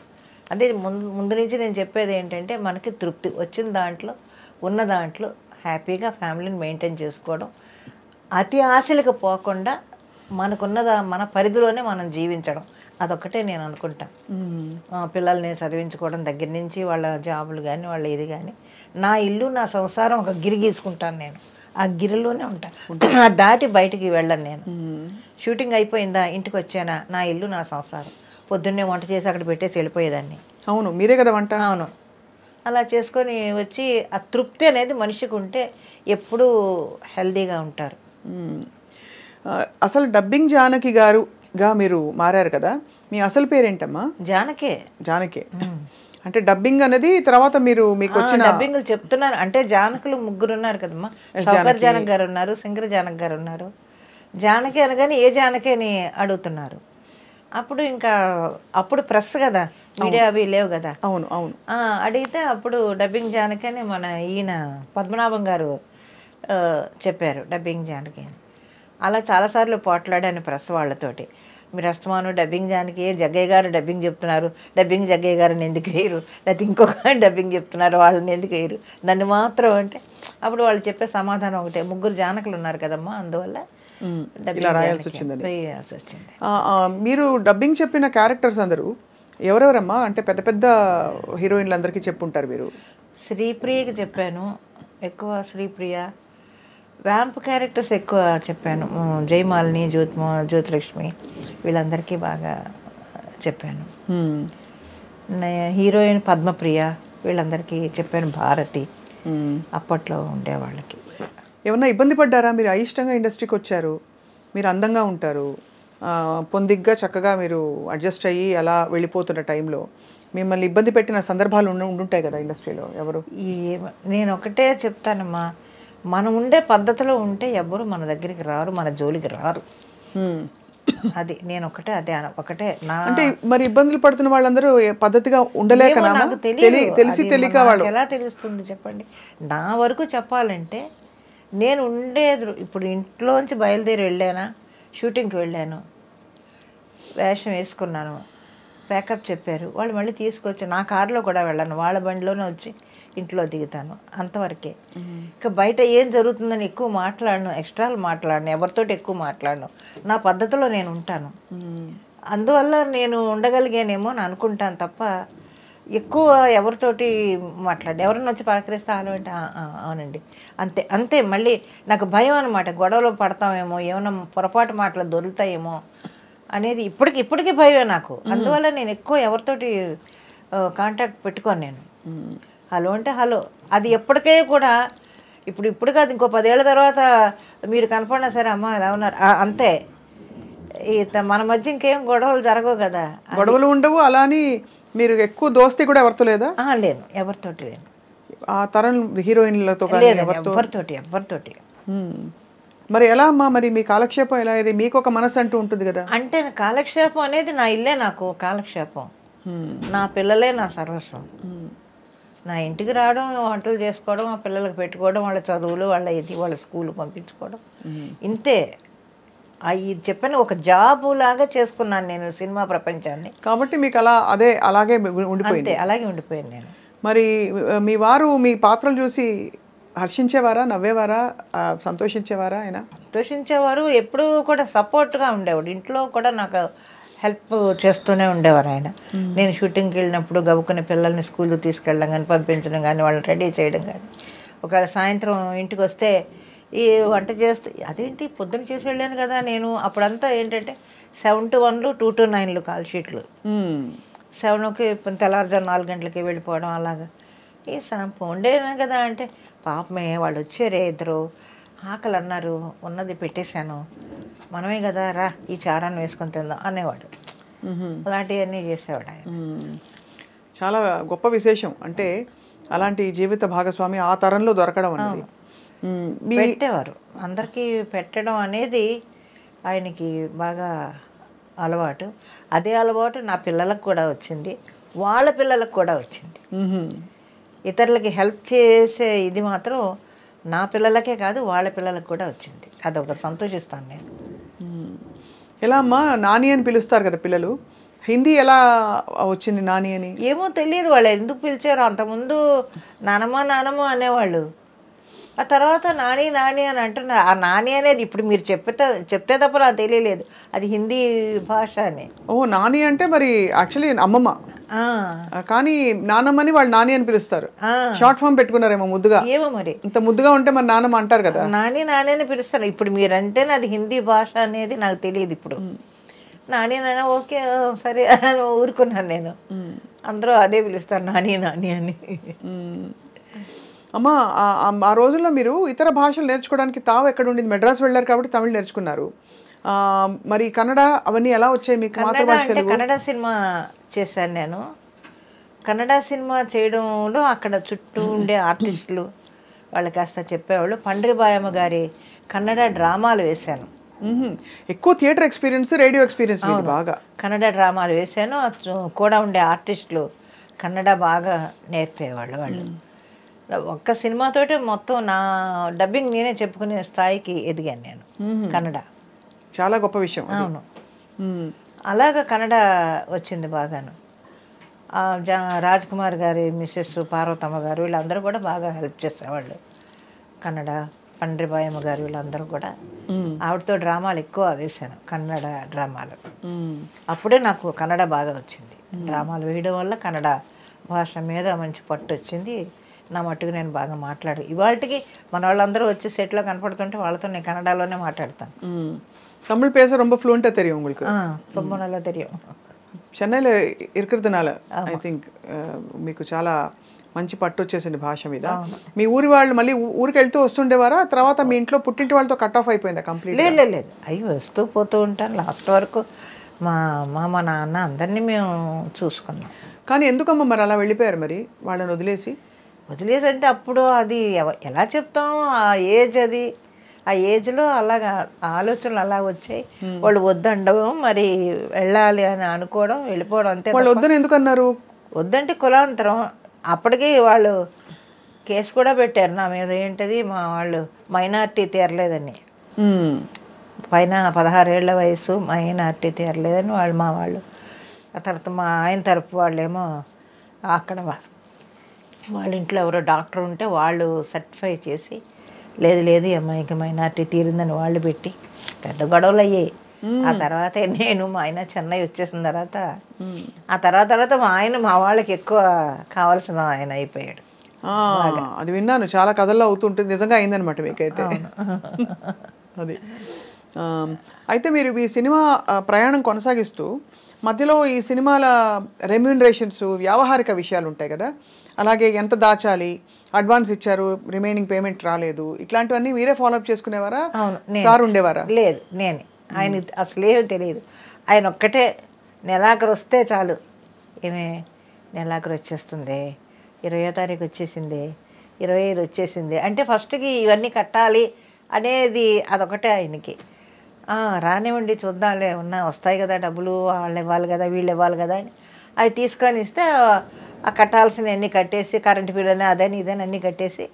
అదే ముందు నుంచి నేను చెప్పేది ఏంటంటే, మనకి తృప్తి వచ్చిన దాంట్లో, ఉన్న దాంట్లో హ్యాపీగా ఫ్యామిలీని మెయింటైన్ చేసుకోవడం, అతి ఆశలకు పోకుండా మనకున్నదా మన పరిధిలోనే మనం జీవించడం, అదొక్కటే నేను అనుకుంటా. పిల్లల్ని చదివించుకోవడం దగ్గర నుంచి వాళ్ళ జాబులు కానీ వాళ్ళ ఇది కానీ, నా ఇల్లు నా సంసారం ఒక గిరి గీసుకుంటాను నేను, ఆ గిరిలోనే ఉంటాను, దాటి బయటికి వెళ్ళను నేను. షూటింగ్ అయిపోయిందా, ఇంటికి వచ్చానా, నా ఇల్లు నా సంసారం, పొద్దున్నే వంట చేసి అక్కడ పెట్టేసి వెళ్ళిపోయేదాన్ని. అవును, మీరే కదా వంట. అవును, అలా చేసుకొని వచ్చి ఆ తృప్తి అనేది మనిషికి ఉంటే ఎప్పుడూ హెల్తీగా ఉంటారు. అసలు డబ్బింగ్ జానకి గారుగా మీరు మారారు కదా, మీ అసలు పేరేంటమ్మా? జానకే. జానకే అంటే డబ్బింగ్ అనేది తర్వాత మీరు మీకు వచ్చిన డబ్బింగ్లు చెప్తున్నాను అంటే, జానకులు ముగ్గురు ఉన్నారు కదమ్మా. సౌకర్ జానక్ గారు ఉన్నారు, శంకర జానక్ గారు ఉన్నారు. జానకి అనగానే ఏ జానకి అని అడుగుతున్నారు. అప్పుడు ఇంకా అప్పుడు ప్రెస్ కదా, మీడియా అవి లేవు కదా. అవును అవును. అడిగితే అప్పుడు డబ్బింగ్ జానకి అని మన ఈయన పద్మనాభం గారు చెప్పారు, డబ్బింగ్ జానకి అని. అలా చాలాసార్లు పోట్లాడాను ప్రెస్ వాళ్ళతోటి. మీరు అస్తమాను డబ్బింగ్ జానకి, జగ్గయ్య గారు డబ్బింగ్ చెప్తున్నారు, డబ్బింగ్ జగ్గయ్య గారిని ఎందుకు వేయరు, లేకపోతే ఇంకొక డబ్బింగ్ చెప్తున్నారు వాళ్ళని ఎందుకు వేయరు, నన్ను మాత్రం అంటే, అప్పుడు వాళ్ళు చెప్పే సమాధానం ఒకటే, ముగ్గురు జానకులు ఉన్నారు కదమ్మా, అందువల్ల రాయాల్సి వచ్చింది. మీరు డబ్బింగ్ చెప్పిన క్యారెక్టర్స్ అందరూ ఎవరెవరమ్మా? అంటే పెద్ద పెద్ద హీరోయిన్లు అందరికీ చెప్పుంటారు మీరు. శ్రీప్రియకి చెప్పాను ఎక్కువ, శ్రీప్రియ. వ్యాంప్ క్యారెక్టర్స్ ఎక్కువ చెప్పాను, జయమాలిని, జ్యోతిలక్ష్మి, వీళ్ళందరికీ బాగా చెప్పాను. హీరోయిన్ పద్మప్రియ, వీళ్ళందరికీ చెప్పాను. భారతి అప్పట్లో ఉండేవాళ్ళకి. ఏమన్నా ఇబ్బంది పడ్డారా? మీరు అయిష్టంగా ఇండస్ట్రీకి వచ్చారు, మీరు అందంగా ఉంటారు, పొందిగ్గా చక్కగా మీరు అడ్జస్ట్ అయ్యి అలా వెళ్ళిపోతున్న టైంలో మిమ్మల్ని ఇబ్బంది పెట్టిన సందర్భాలు ఉండుంటాయి కదా ఇండస్ట్రీలో ఎవరు? నేను ఒకటే చెప్తానమ్మా, మనం ఉండే పద్ధతిలో ఉంటే ఎవ్వరు మన దగ్గరికి రారు, మన జోలికి రారు. అది నేను ఒకటే, అదే ఒకటే నా. అంటే మరి ఇబ్బందులు పడుతున్న వాళ్ళందరూ పద్ధతిగా ఉండలేక నాకు తెలిసి తెలియక వాళ్ళు ఎలా తెలుస్తుంది చెప్పండి. నా వరకు చెప్పాలంటే, నేను ఉండేది ఇప్పుడు ఇంట్లోంచి బయలుదేరి వెళ్ళానా, షూటింగ్కి వెళ్ళాను, వేషం వేసుకున్నాను, ప్యాకప్ చెప్పారు, వాళ్ళు మళ్ళీ తీసుకొచ్చి నా కారులో కూడా వెళ్ళాను, వాళ్ళ బండిలోనే వచ్చి ఇంట్లో దిగుతాను, అంతవరకే. ఇంకా బయట ఏం జరుగుతుందని ఎక్కువ మాట్లాడను, ఎక్స్ట్రాలు మాట్లాడను, ఎవరితోటి ఎక్కువ మాట్లాడను, నా పద్ధతిలో నేను ఉంటాను. అందువల్ల నేను ఉండగలిగానేమో అని అనుకుంటాను తప్ప, ఎక్కువ ఎవరితోటి మాట్లాడు, ఎవరన్నా వచ్చి పలకరిస్తే ఆలో అంటే అవునండి అంతే అంతే. మళ్ళీ నాకు భయం అనమాట, గొడవలో పడతామేమో, ఏమైనా పొరపాటు మాటలు దొరుకుతాయేమో అనేది ఇప్పటికీ భయమే నాకు. అందువల్ల నేను ఎక్కువ ఎవరితోటి కాంటాక్ట్ పెట్టుకోను నేను. హలో అంటే హలో, అది ఎప్పటికే కూడా ఇప్పుడు కాదు, ఇంకో 10 ఏళ్ళ తర్వాత మీరు కనపడినా సరే, అమ్మ ఎలా ఉన్నారు అంతే. మన మధ్య ఇంకేం గొడవలు జరగవు కదా. గొడవలు ఉండవు. అలాని మీరు ఎక్కువ దోస్తీ కూడా ఎవరితో లేదా? లేను, ఎవరితోటి లేను. ఆ తరం హీరోయిన్లతో ఎవరితోటి. మరి ఎలా అమ్మా, మరి మీ కాలక్షేపం ఎలా? ఇది మీకు ఒక మనసు అంటూ ఉంటుంది కదా. అంటే కాలక్షేపం అనేది నా ఇల్లే నాకు కాలక్షేపం, నా పిల్లలే నా సర్వస్వం. నా ఇంటికి రావడం, వంటలు చేసుకోవడం, ఆ పిల్లలకు పెట్టుకోవడం, వాళ్ళ చదువులు, వాళ్ళ స్కూల్ పంపించుకోవడం, ఇంతే. ఇది చెప్పని ఒక జాబు లాగా చేసుకున్నాను నేను సినిమా ప్రపంచాన్ని. కాబట్టి మీకు అలాగే ఉండిపోయింది. అలాగే ఉండిపోయాను నేను. మరి మీ వారు మీ పాత్రలు చూసి హర్షించేవారా, నవ్వేవారా, సంతోషించేవారా? ఆయన సంతోషించేవారు, ఎప్పుడూ కూడా సపోర్ట్గా ఉండేవాడు. ఇంట్లో కూడా నాకు హెల్ప్ చేస్తూనే ఉండేవారు ఆయన. నేను షూటింగ్కి వెళ్ళినప్పుడు గబుక్కుని పిల్లల్ని స్కూల్కి తీసుకెళ్ళడం కానీ, పంపించడం కానీ, వాళ్ళని రెడీ చేయడం కానీ, ఒకవేళ సాయంత్రం ఇంటికి వస్తే ఈ వంట చేస్తే, అదేంటి పొద్దున్న చేసి వెళ్ళాను కదా నేను. అప్పుడంతా ఏంటంటే 7 to 1, 2 to 9 కాల్ షీట్లు. 7కి తెల్లవారుజాము 4 గంటలకి వెళ్ళిపోవడం, అలాగా. ఈ ఉండేనా కదా అంటే, పాపమే వాళ్ళు వచ్చారే ఇద్దరు, ఆకలి అన్నారు, ఉన్నది పెట్టేశాను, మనమే కదా రా ఈ చారాన్ని వేసుకొని తిందాం అనేవాడు. అలాంటివన్నీ చేసేవాడు ఆయన. చాలా గొప్ప విశేషం. అంటే అలాంటి జీవిత భాగస్వామి ఆ తరంలో దొరకడం అనేది పెట్టేవారు. అందరికీ పెట్టడం అనేది ఆయనకి బాగా అలవాటు. అదే అలవాటు నా పిల్లలకు కూడా వచ్చింది, వాళ్ళ పిల్లలకు కూడా వచ్చింది. ఇతరులకి హెల్ప్ చేసే ఇది మాత్రం నా పిల్లలకే కాదు వాళ్ళ పిల్లలకు కూడా వచ్చింది. అదొక సంతోషిస్తాను నేను. ఎలా అమ్మా నాని అని పిలుస్తారు కదా పిల్లలు, హిందీ ఎలా వచ్చింది నాని అని? ఏమో తెలియదు వాళ్ళు ఎందుకు పిలిచారు. అంతకుముందు నానమ్మ నానమ్మ అనేవాళ్ళు, ఆ తర్వాత నాని నాని అని అంటున్నారు. ఆ నాని అనేది ఇప్పుడు మీరు చెప్తే తప్ప నాకు తెలియలేదు అది హిందీ భాష అని. ఓ నాని అంటే మరి యాక్చువల్లీ అమ్మమ్మ, కానీ నానమ్మని వాళ్ళు నాని అని పిలుస్తారు. షార్ట్ ఫామ్ పెట్టుకున్నారేమో ముద్దుగా. ఏమో మరి ఇంత ముద్దుగా ఉంటే మరి నానమ్మ అంటారు కదా. నాని నాని అని పిలుస్తారు. ఇప్పుడు మీరంటే అది హిందీ భాష అనేది నాకు తెలియదు. ఇప్పుడు నాని నాని ఓకే సరే అని ఊరుకున్నాను నేను. అందరూ అదే పిలుస్తారు నాని నాని అని. అమ్మ ఆ రోజుల్లో మీరు ఇతర భాషలు నేర్చుకోవడానికి తావు ఎక్కడ ఉండింది? మెడ్రాస్ వెళ్ళారు కాబట్టి తమిళ్ నేర్చుకున్నారు, మరి కన్నడ అవన్నీ ఎలా వచ్చాయి మీకు? అంటే కన్నడ సినిమా చేశాను నేను. కన్నడ సినిమా చేయడంలో అక్కడ చుట్టూ ఉండే ఆర్టిస్టులు వాళ్ళు కాస్త చెప్పేవాళ్ళు. పండ్రిబాయమ్మ గారి కన్నడ డ్రామాలు వేశాను. ఎక్కువ థియేటర్ ఎక్స్పీరియన్స్, రేడియో ఎక్స్పీరియన్స్ బాగా. కన్నడ డ్రామాలు వేశాను. కూడా ఉండే ఆర్టిస్టులు కన్నడ బాగా నేర్పేవాళ్ళు. వాళ్ళు ఒక్క సినిమాతోటి మొత్తం నా డబ్బింగ్ నేనే చెప్పుకునే స్థాయికి ఎదిగాను నేను. కన్నడ చాలా గొప్ప విషయం. అవును, అలాగా కన్నడ వచ్చింది బాగాను. రాజ్ కుమార్ గారి మిస్సెస్ పార్వతమ్మ గారు వీళ్ళందరూ కూడా బాగా హెల్ప్ చేసేవాళ్ళు. కన్నడ పండ్రిబాయమ్మ గారు వీళ్ళందరూ కూడా ఆవిడతో డ్రామాలు ఎక్కువ వేశాను, కన్నడ డ్రామాలు. అప్పుడే నాకు కన్నడ బాగా వచ్చింది. డ్రామాలు వేయడం వల్ల కన్నడ భాష మీద మంచి పట్టు వచ్చింది. నా మట్టుకు నేను బాగా మాట్లాడు. ఇవాళకి మన వాళ్ళందరూ వచ్చి సెట్లో కనపడుతుంటే వాళ్ళతో నేను కన్నడలోనే మాట్లాడతాను. தமிழ் பேச ரொம்ப ஃப்ளூயண்டா தெரியும் உங்களுக்கு? ரொம்ப நல்லா தெரியும். చెన్నైలో ఇరుకుతునాల ఐ థింక్ మీకు చాలా మంచి పట్టు వచ్చేసింది భాష మీద. మీ ఊరి వాళ్ళు మళ్ళీ ఊరికి వెళ్తూ వస్తుండేవారా? తర్వాత మీ ఇంట్లో పుట్టింటి వాళ్ళతో కట్ ఆఫ్ అయిపోయిందా కంప్లీట్? లేదు, అయ్యి వస్తూ పోతూ ఉంటాను. లాస్ట్ వరకు మా నాన్న అందరినీ మేము చూసుకున్నాం. కానీ ఎందుకమ్మా మరి అలా వెళ్ళిపోయారు మరి వాళ్ళని వదిలేసి? అంటే అప్పుడు అది ఎలా చెప్తాం, ఆ ఏజ్ అది, ఆ ఏజ్లో అలాగా ఆలోచనలు అలా వచ్చాయి. వాళ్ళు వద్దండవు, మరి వెళ్ళాలి అని అనుకోవడం, వెళ్ళిపోవడం అంతే. వాళ్ళు వద్దని ఎందుకు అన్నారు? వద్దంటే కులాంతరం. అప్పటికి వాళ్ళు కేసు కూడా పెట్టారు నా మీద. ఏంటది, మా వాళ్ళు మైనార్టీ తీరలేదని, పైన 16 ఏళ్ల వయసు మైనార్టీ తీరలేదని మా వాళ్ళు. ఆ తర్వాత మా ఆయన తరపు వాళ్ళేమో అక్కడ వాళ్ళ ఇంట్లో ఎవరో డాక్టర్ ఉంటే వాళ్ళు సర్టిఫై చేసి లేదు ఈ అమ్మాయికి మైనార్టీ తీరిందని వాళ్ళు పెట్టి పెద్ద గొడవలు అయ్యాయి. ఆ తర్వాత నేను మా ఆయన చెన్నై వచ్చేసిన తర్వాత మా వాళ్ళకి ఎక్కువ కావాల్సిన ఆయన అయిపోయాడు. అది విన్నాను, చాలా కథల్లో అవుతుంటుంది. నిజంగా అయిందనమాట మీకైతే అది. అయితే మీరు ఈ సినిమా ప్రయాణం కొనసాగిస్తూ మధ్యలో ఈ సినిమాల రెమ్యూనరేషన్స్, వ్యావహారిక విషయాలు ఉంటాయి కదా, అలాగే ఎంత దాచాలి, అడ్వాన్స్ ఇచ్చారు రిమైనింగ్ పేమెంట్ రాలేదు, ఇట్లాంటివన్నీ మీరే ఫాలోఅప్ చేసుకునేవారా? సార్ ఉండేవారా? లేదు, నేను ఆయన అసలేమీ తెలియదు. ఆయన ఒక్కటే నెలాఖరు వస్తే చాలు, ఏమే నెలాఖరు వచ్చేస్తుంది, 20వ తారీఖు వచ్చేసింది, 25 వచ్చేసింది అంటే ఫస్ట్కి ఇవన్నీ కట్టాలి అనేది అదొకటే ఆయనకి. రానివ్వండి చూద్దాంలే, వస్తాయి కదా డబ్బులు, వాళ్ళు ఇవ్వాలి కదా వీళ్ళు ఇవ్వాలి కదా అని అవి తీసుకొని ఇస్తే ఆ కట్టాల్సిన అన్నీ కట్టేసి, కరెంటు బిల్లు అని అదని ఇదని అన్నీ కట్టేసి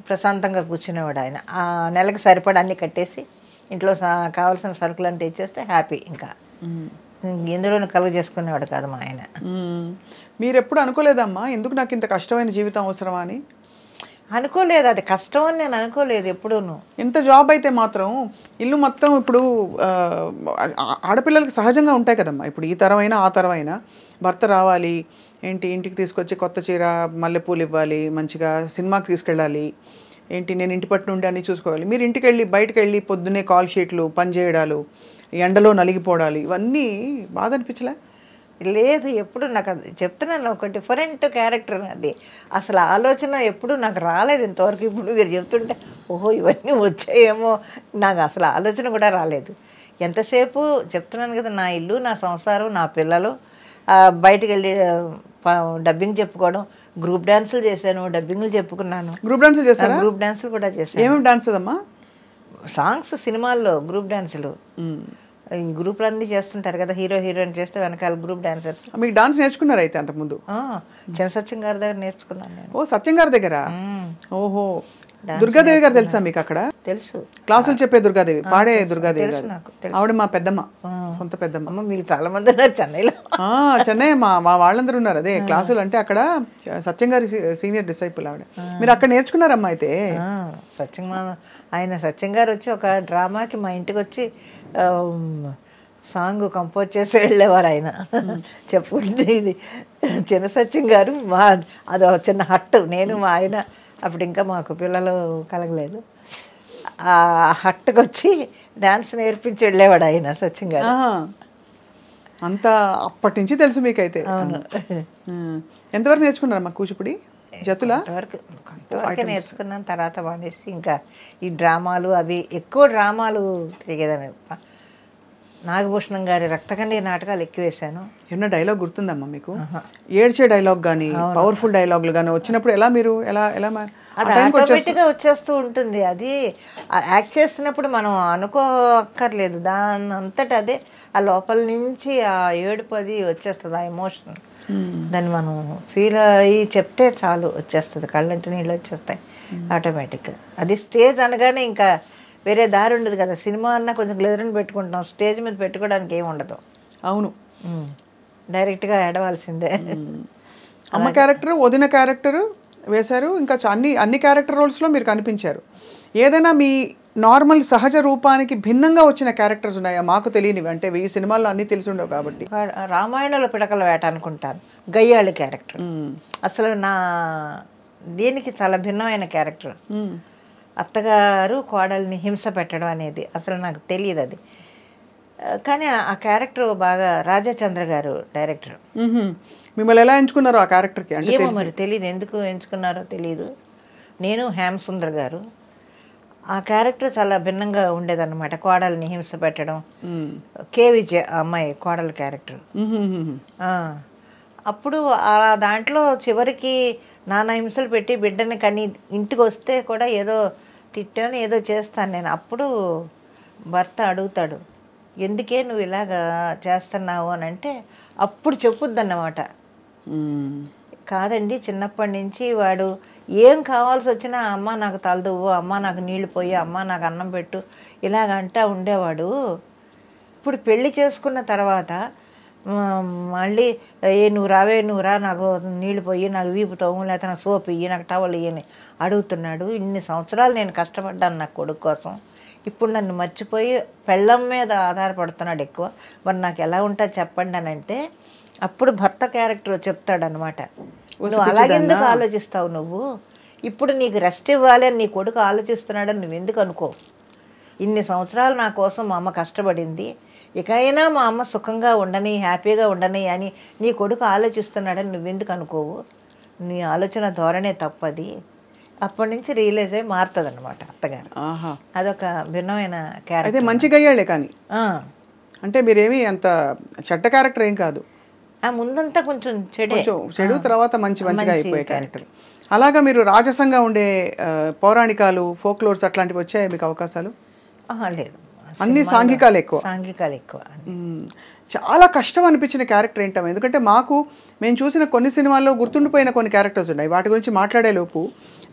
ప్రశాంతంగా కూర్చునేవాడు ఆయన. ఆ నెలకి సరిపడా అన్నీ కట్టేసి ఇంట్లో కావాల్సిన సరుకులను తెచ్చేస్తే హ్యాపీ. ఇంకా ఇందులోనే కలుగు చేసుకునేవాడు కాదు మా ఆయన. మీరు ఎప్పుడు అనుకోలేదమ్మా ఎందుకు నాకు ఇంత కష్టమైన జీవితం అవసరమా అని? అనుకోలేదు, అది కష్టం అని నేను అనుకోలేదు ఎప్పుడూను. ఎంత జాబ్ అయితే మాత్రం ఇల్లు మొత్తం ఇప్పుడు ఆడపిల్లలకి సహజంగా ఉంటాయి కదమ్మా. ఇప్పుడు ఈ తరమైనా ఆ తరమైనా భర్త రావాలి, ఏంటి ఇంటికి తీసుకొచ్చి కొత్త చీర మల్లెపూలు ఇవ్వాలి, మంచిగా సినిమాకి తీసుకెళ్ళాలి, ఏంటి నేను ఇంటి పట్టు నుండి అన్నీ చూసుకోవాలి. మీరు ఇంటికి వెళ్ళి బయటకు వెళ్ళి పొద్దున్నే కాల్ షీట్లు పని చేయడాలు, ఎండలో నలిగిపోవడాలు, ఇవన్నీ బాధ అనిపించలే? లేదు, ఎప్పుడు నాకు అది చెప్తున్నాను, ఒక డిఫరెంట్ క్యారెక్టర్ అది. అసలు ఆలోచన ఎప్పుడు నాకు రాలేదు ఇంతవరకు. ఇప్పుడు మీరు చెప్తుంటే ఓహో ఇవన్నీ వచ్చాయేమో, నాకు అసలు ఆలోచన కూడా రాలేదు. ఎంతసేపు చెప్తున్నాను కదా, నా ఇల్లు, నా సంసారం, నా పిల్లలు, బయటికి వెళ్ళి డబ్బింగ్ చెప్పుకోవడం, గ్రూప్ డాన్సులు చేశాను, డబ్బింగ్లు చెప్పుకున్నాను. గ్రూప్ డాన్సులు చేస్తారా? గ్రూప్ డాన్సులు కూడా చేశాను. ఏమేమి డాన్స్ అమ్మా? సాంగ్స్, సినిమాల్లో గ్రూప్ డాన్సులు. ఈ గ్రూప్లు అన్నీ చేస్తుంటారు కదా, హీరో హీరోయిన్ చేస్తే వెనకాల గ్రూప్ డాన్సర్స్. మీకు డాన్స్ నేర్చుకున్నారు అయితే అంతకుముందు? చిన్న సత్యం గారి దగ్గర నేర్చుకున్నాను నేను. ఓ, సత్యం గారి దగ్గర. ఓహో, దుర్గాదేవి గారు తెలుసా మీకు అక్కడ? తెలుసు. క్లాసులు చెప్పే దుర్గాదేవి, పాడే దుర్గాదేవి గారు. నాకు ఆవిడ మా పెద్దమ్మ, సొంత పెద్దమ్మ. అమ్మ, మీకు చాలా మంది ఉన్నారు చెన్నైలో. చెన్నై మా వాళ్ళందరూ ఉన్నారు. అదే క్లాసులు అంటే అక్కడ సత్యం గారి సీనియర్ డిసైపుల్ ఆవిడ. మీరు అక్కడ నేర్చుకున్నారమ్మా అయితే? సత్యం గారు వచ్చి ఒక డ్రామాకి మా ఇంటికి వచ్చి సాంగ్ కంపోజ్ చేసి వెళ్ళేవారు ఆయన. చెప్పుకుంటే ఇది చిన్న సత్యం గారు అది చిన్న హట్టు. నేను మా ఆయన అప్పుడు ఇంకా మాకు పిల్లలు కలగలేదు. ఆ హట్టుకు వచ్చి డాన్స్ నేర్పించి వెళ్ళేవాడు ఆయన సత్యం గారు. అంతా అప్పటి నుంచి తెలుసు మీకైతే? ఎంతవరకు నేర్చుకున్నారమ్మా కూచిపూడి? జతుల కొంతవరకు నేర్చుకున్నాను, తర్వాత మానేసి ఇంకా ఈ డ్రామాలు అవి ఎక్కువ డ్రామాలు తిరిగేదాన్ని. నాగభూషణం గారి రక్తకన్నీరు నాటకాలు ఎక్కువ వేశాను. ఏమన్నా డైలాగ్ గుర్తుందమ్మా మీకు? ఏడ్చే డైలాగ్ కానీ పవర్ఫుల్ డైలాగులు కానీ వచ్చినప్పుడు ఎలా మీరు ఎలా అది ఆటోమేటిక్గా వచ్చేస్తూ ఉంటుంది. అది యాక్ట్ చేస్తున్నప్పుడు మనం అనుకోక్కర్లేదు, దాని అంతటా అదే ఆ లోపల నుంచి ఆ ఏడుపు అది వచ్చేస్తుంది, ఆ ఎమోషన్. దాన్ని మనం ఫీల్ అయ్యి చెప్తే చాలు వచ్చేస్తుంది, కళ్ళంటి నీళ్ళు వచ్చేస్తాయి ఆటోమేటిక్గా. అది స్టేజ్ అనగానే ఇంకా వేరే దారి ఉండదు కదా. సినిమా అన్నా కొంచెం గ్లెజర్ని పెట్టుకుంటాం, స్టేజ్ మీద పెట్టుకోవడానికి ఏమి ఉండదు. అవును, డైరెక్ట్గా ఏడవలసిందే. అమ్మ క్యారెక్టర్, వదిన క్యారెక్టర్ వేశారు, ఇంకా అన్ని క్యారెక్టర్ రోల్స్లో మీరు కనిపించారు. ఏదైనా మీ నార్మల్ సహజ రూపానికి భిన్నంగా వచ్చిన క్యారెక్టర్స్ ఉన్నాయా? మాకు తెలియనివి, అంటే ఈ సినిమాల్లో అన్నీ తెలిసి ఉండవు కాబట్టి. రామాయణంలో పిడకల వేట అనుకుంటాను, గయ్యాళి క్యారెక్టర్. అసలు దీనికి చాలా భిన్నమైన క్యారెక్టర్. అత్తగారు కోడల్ని హింస పెట్టడం అనేది అసలు నాకు తెలియదు అది. కానీ ఆ క్యారెక్టర్ బాగా రాజాచంద్ర గారు డైరెక్టర్. మిమ్మల్ని ఎలా ఎంచుకున్నారో ఆ క్యారెక్టర్కి? ఏమో మరి తెలియదు, ఎందుకు ఎంచుకున్నారో తెలియదు. నేను హేమసుందర్ గారు ఆ క్యారెక్టర్ చాలా భిన్నంగా ఉండేదన్నమాట. కోడల్ని హింస పెట్టడం. కే విజయ అమ్మాయి కోడల క్యారెక్టర్. అప్పుడు దాంట్లో చివరికి నానా హింసలు పెట్టి బిడ్డని కని ఇంటికి వస్తే కూడా ఏదో తిట్టాను, ఏదో చేస్తాను నేను. అప్పుడు భర్త అడుగుతాడు, ఎందుకే నువ్వు ఇలాగా చేస్తున్నావు అని అంటే అప్పుడు చెప్పుద్దన్నమాట. కాదండి, చిన్నప్పటి నుంచి వాడు ఏం కావాల్సి వచ్చినా అమ్మ నాకు తలదువ్వు, అమ్మ నాకు నీళ్లు పోయి, అమ్మ నాకు అన్నం పెట్టు ఇలాగంటా ఉండేవాడు. ఇప్పుడు పెళ్లి చేసుకున్న తర్వాత మళ్ళీ నువ్వు రా నాకు నీళ్ళు పోయి, నాకు వీపు తవ్వు, లేకపోతే నాకు సోపు ఇయ్యి, నాకు టవల్ ఇయ్యని అడుగుతున్నాడు. ఇన్ని సంవత్సరాలు నేను కష్టపడ్డాను నా కొడుకు కోసం, ఇప్పుడు నన్ను మర్చిపోయి పెళ్ళం మీద ఆధారపడుతున్నాడు ఎక్కువ. మరి నాకు ఎలా ఉంటుంది చెప్పండి అని అంటే అప్పుడు భర్త క్యారెక్టర్ చెప్తాడనమాట, నువ్వు అలాగెందుకు ఆలోచిస్తావు, నువ్వు ఇప్పుడు నీకు రెస్ట్ ఇవ్వాలి అని నీ కొడుకు ఆలోచిస్తున్నాడని నువ్వు ఎందుకు అనుకో. ఇన్ని సంవత్సరాలు నా కోసం మా అమ్మ కష్టపడింది, ఇకైనా మా అమ్మ సుఖంగా ఉండని, హ్యాపీగా ఉండని అని నీ కొడుకు ఆలోచిస్తున్నాడని నువ్వెందుకు అనుకోవు, నీ ఆలోచన ధోరణే తప్పది. అప్పటి నుంచి రియలైజ్ అయ్యి మారుతుంది అనమాట అత్తగారు. అదొక భిన్నమైన క్యారెక్టర్. అయితే మంచిగా అయ్యాడే కానీ, అంటే మీరేమి అంత చెడ్డ క్యారెక్టర్ ఏం కాదు. ముందంతా కొంచెం చెడు, తర్వాత మంచిగా అయిపోయే క్యారెక్టర్. అలాగా మీరు రాజసంగా ఉండే పౌరాణికాలు, ఫోక్లోర్స్ అట్లాంటివి వచ్చాయి మీకు అవకాశాలు? లేదు, అన్ని సాంఘికాలు ఎక్కువ. చాలా కష్టం అనిపించిన క్యారెక్టర్ ఏంటమ్మా? ఎందుకంటే మేము చూసిన కొన్ని సినిమాల్లో గుర్తుండిపోయిన కొన్ని క్యారెక్టర్స్ ఉన్నాయి, వాటి గురించి మాట్లాడే లోపు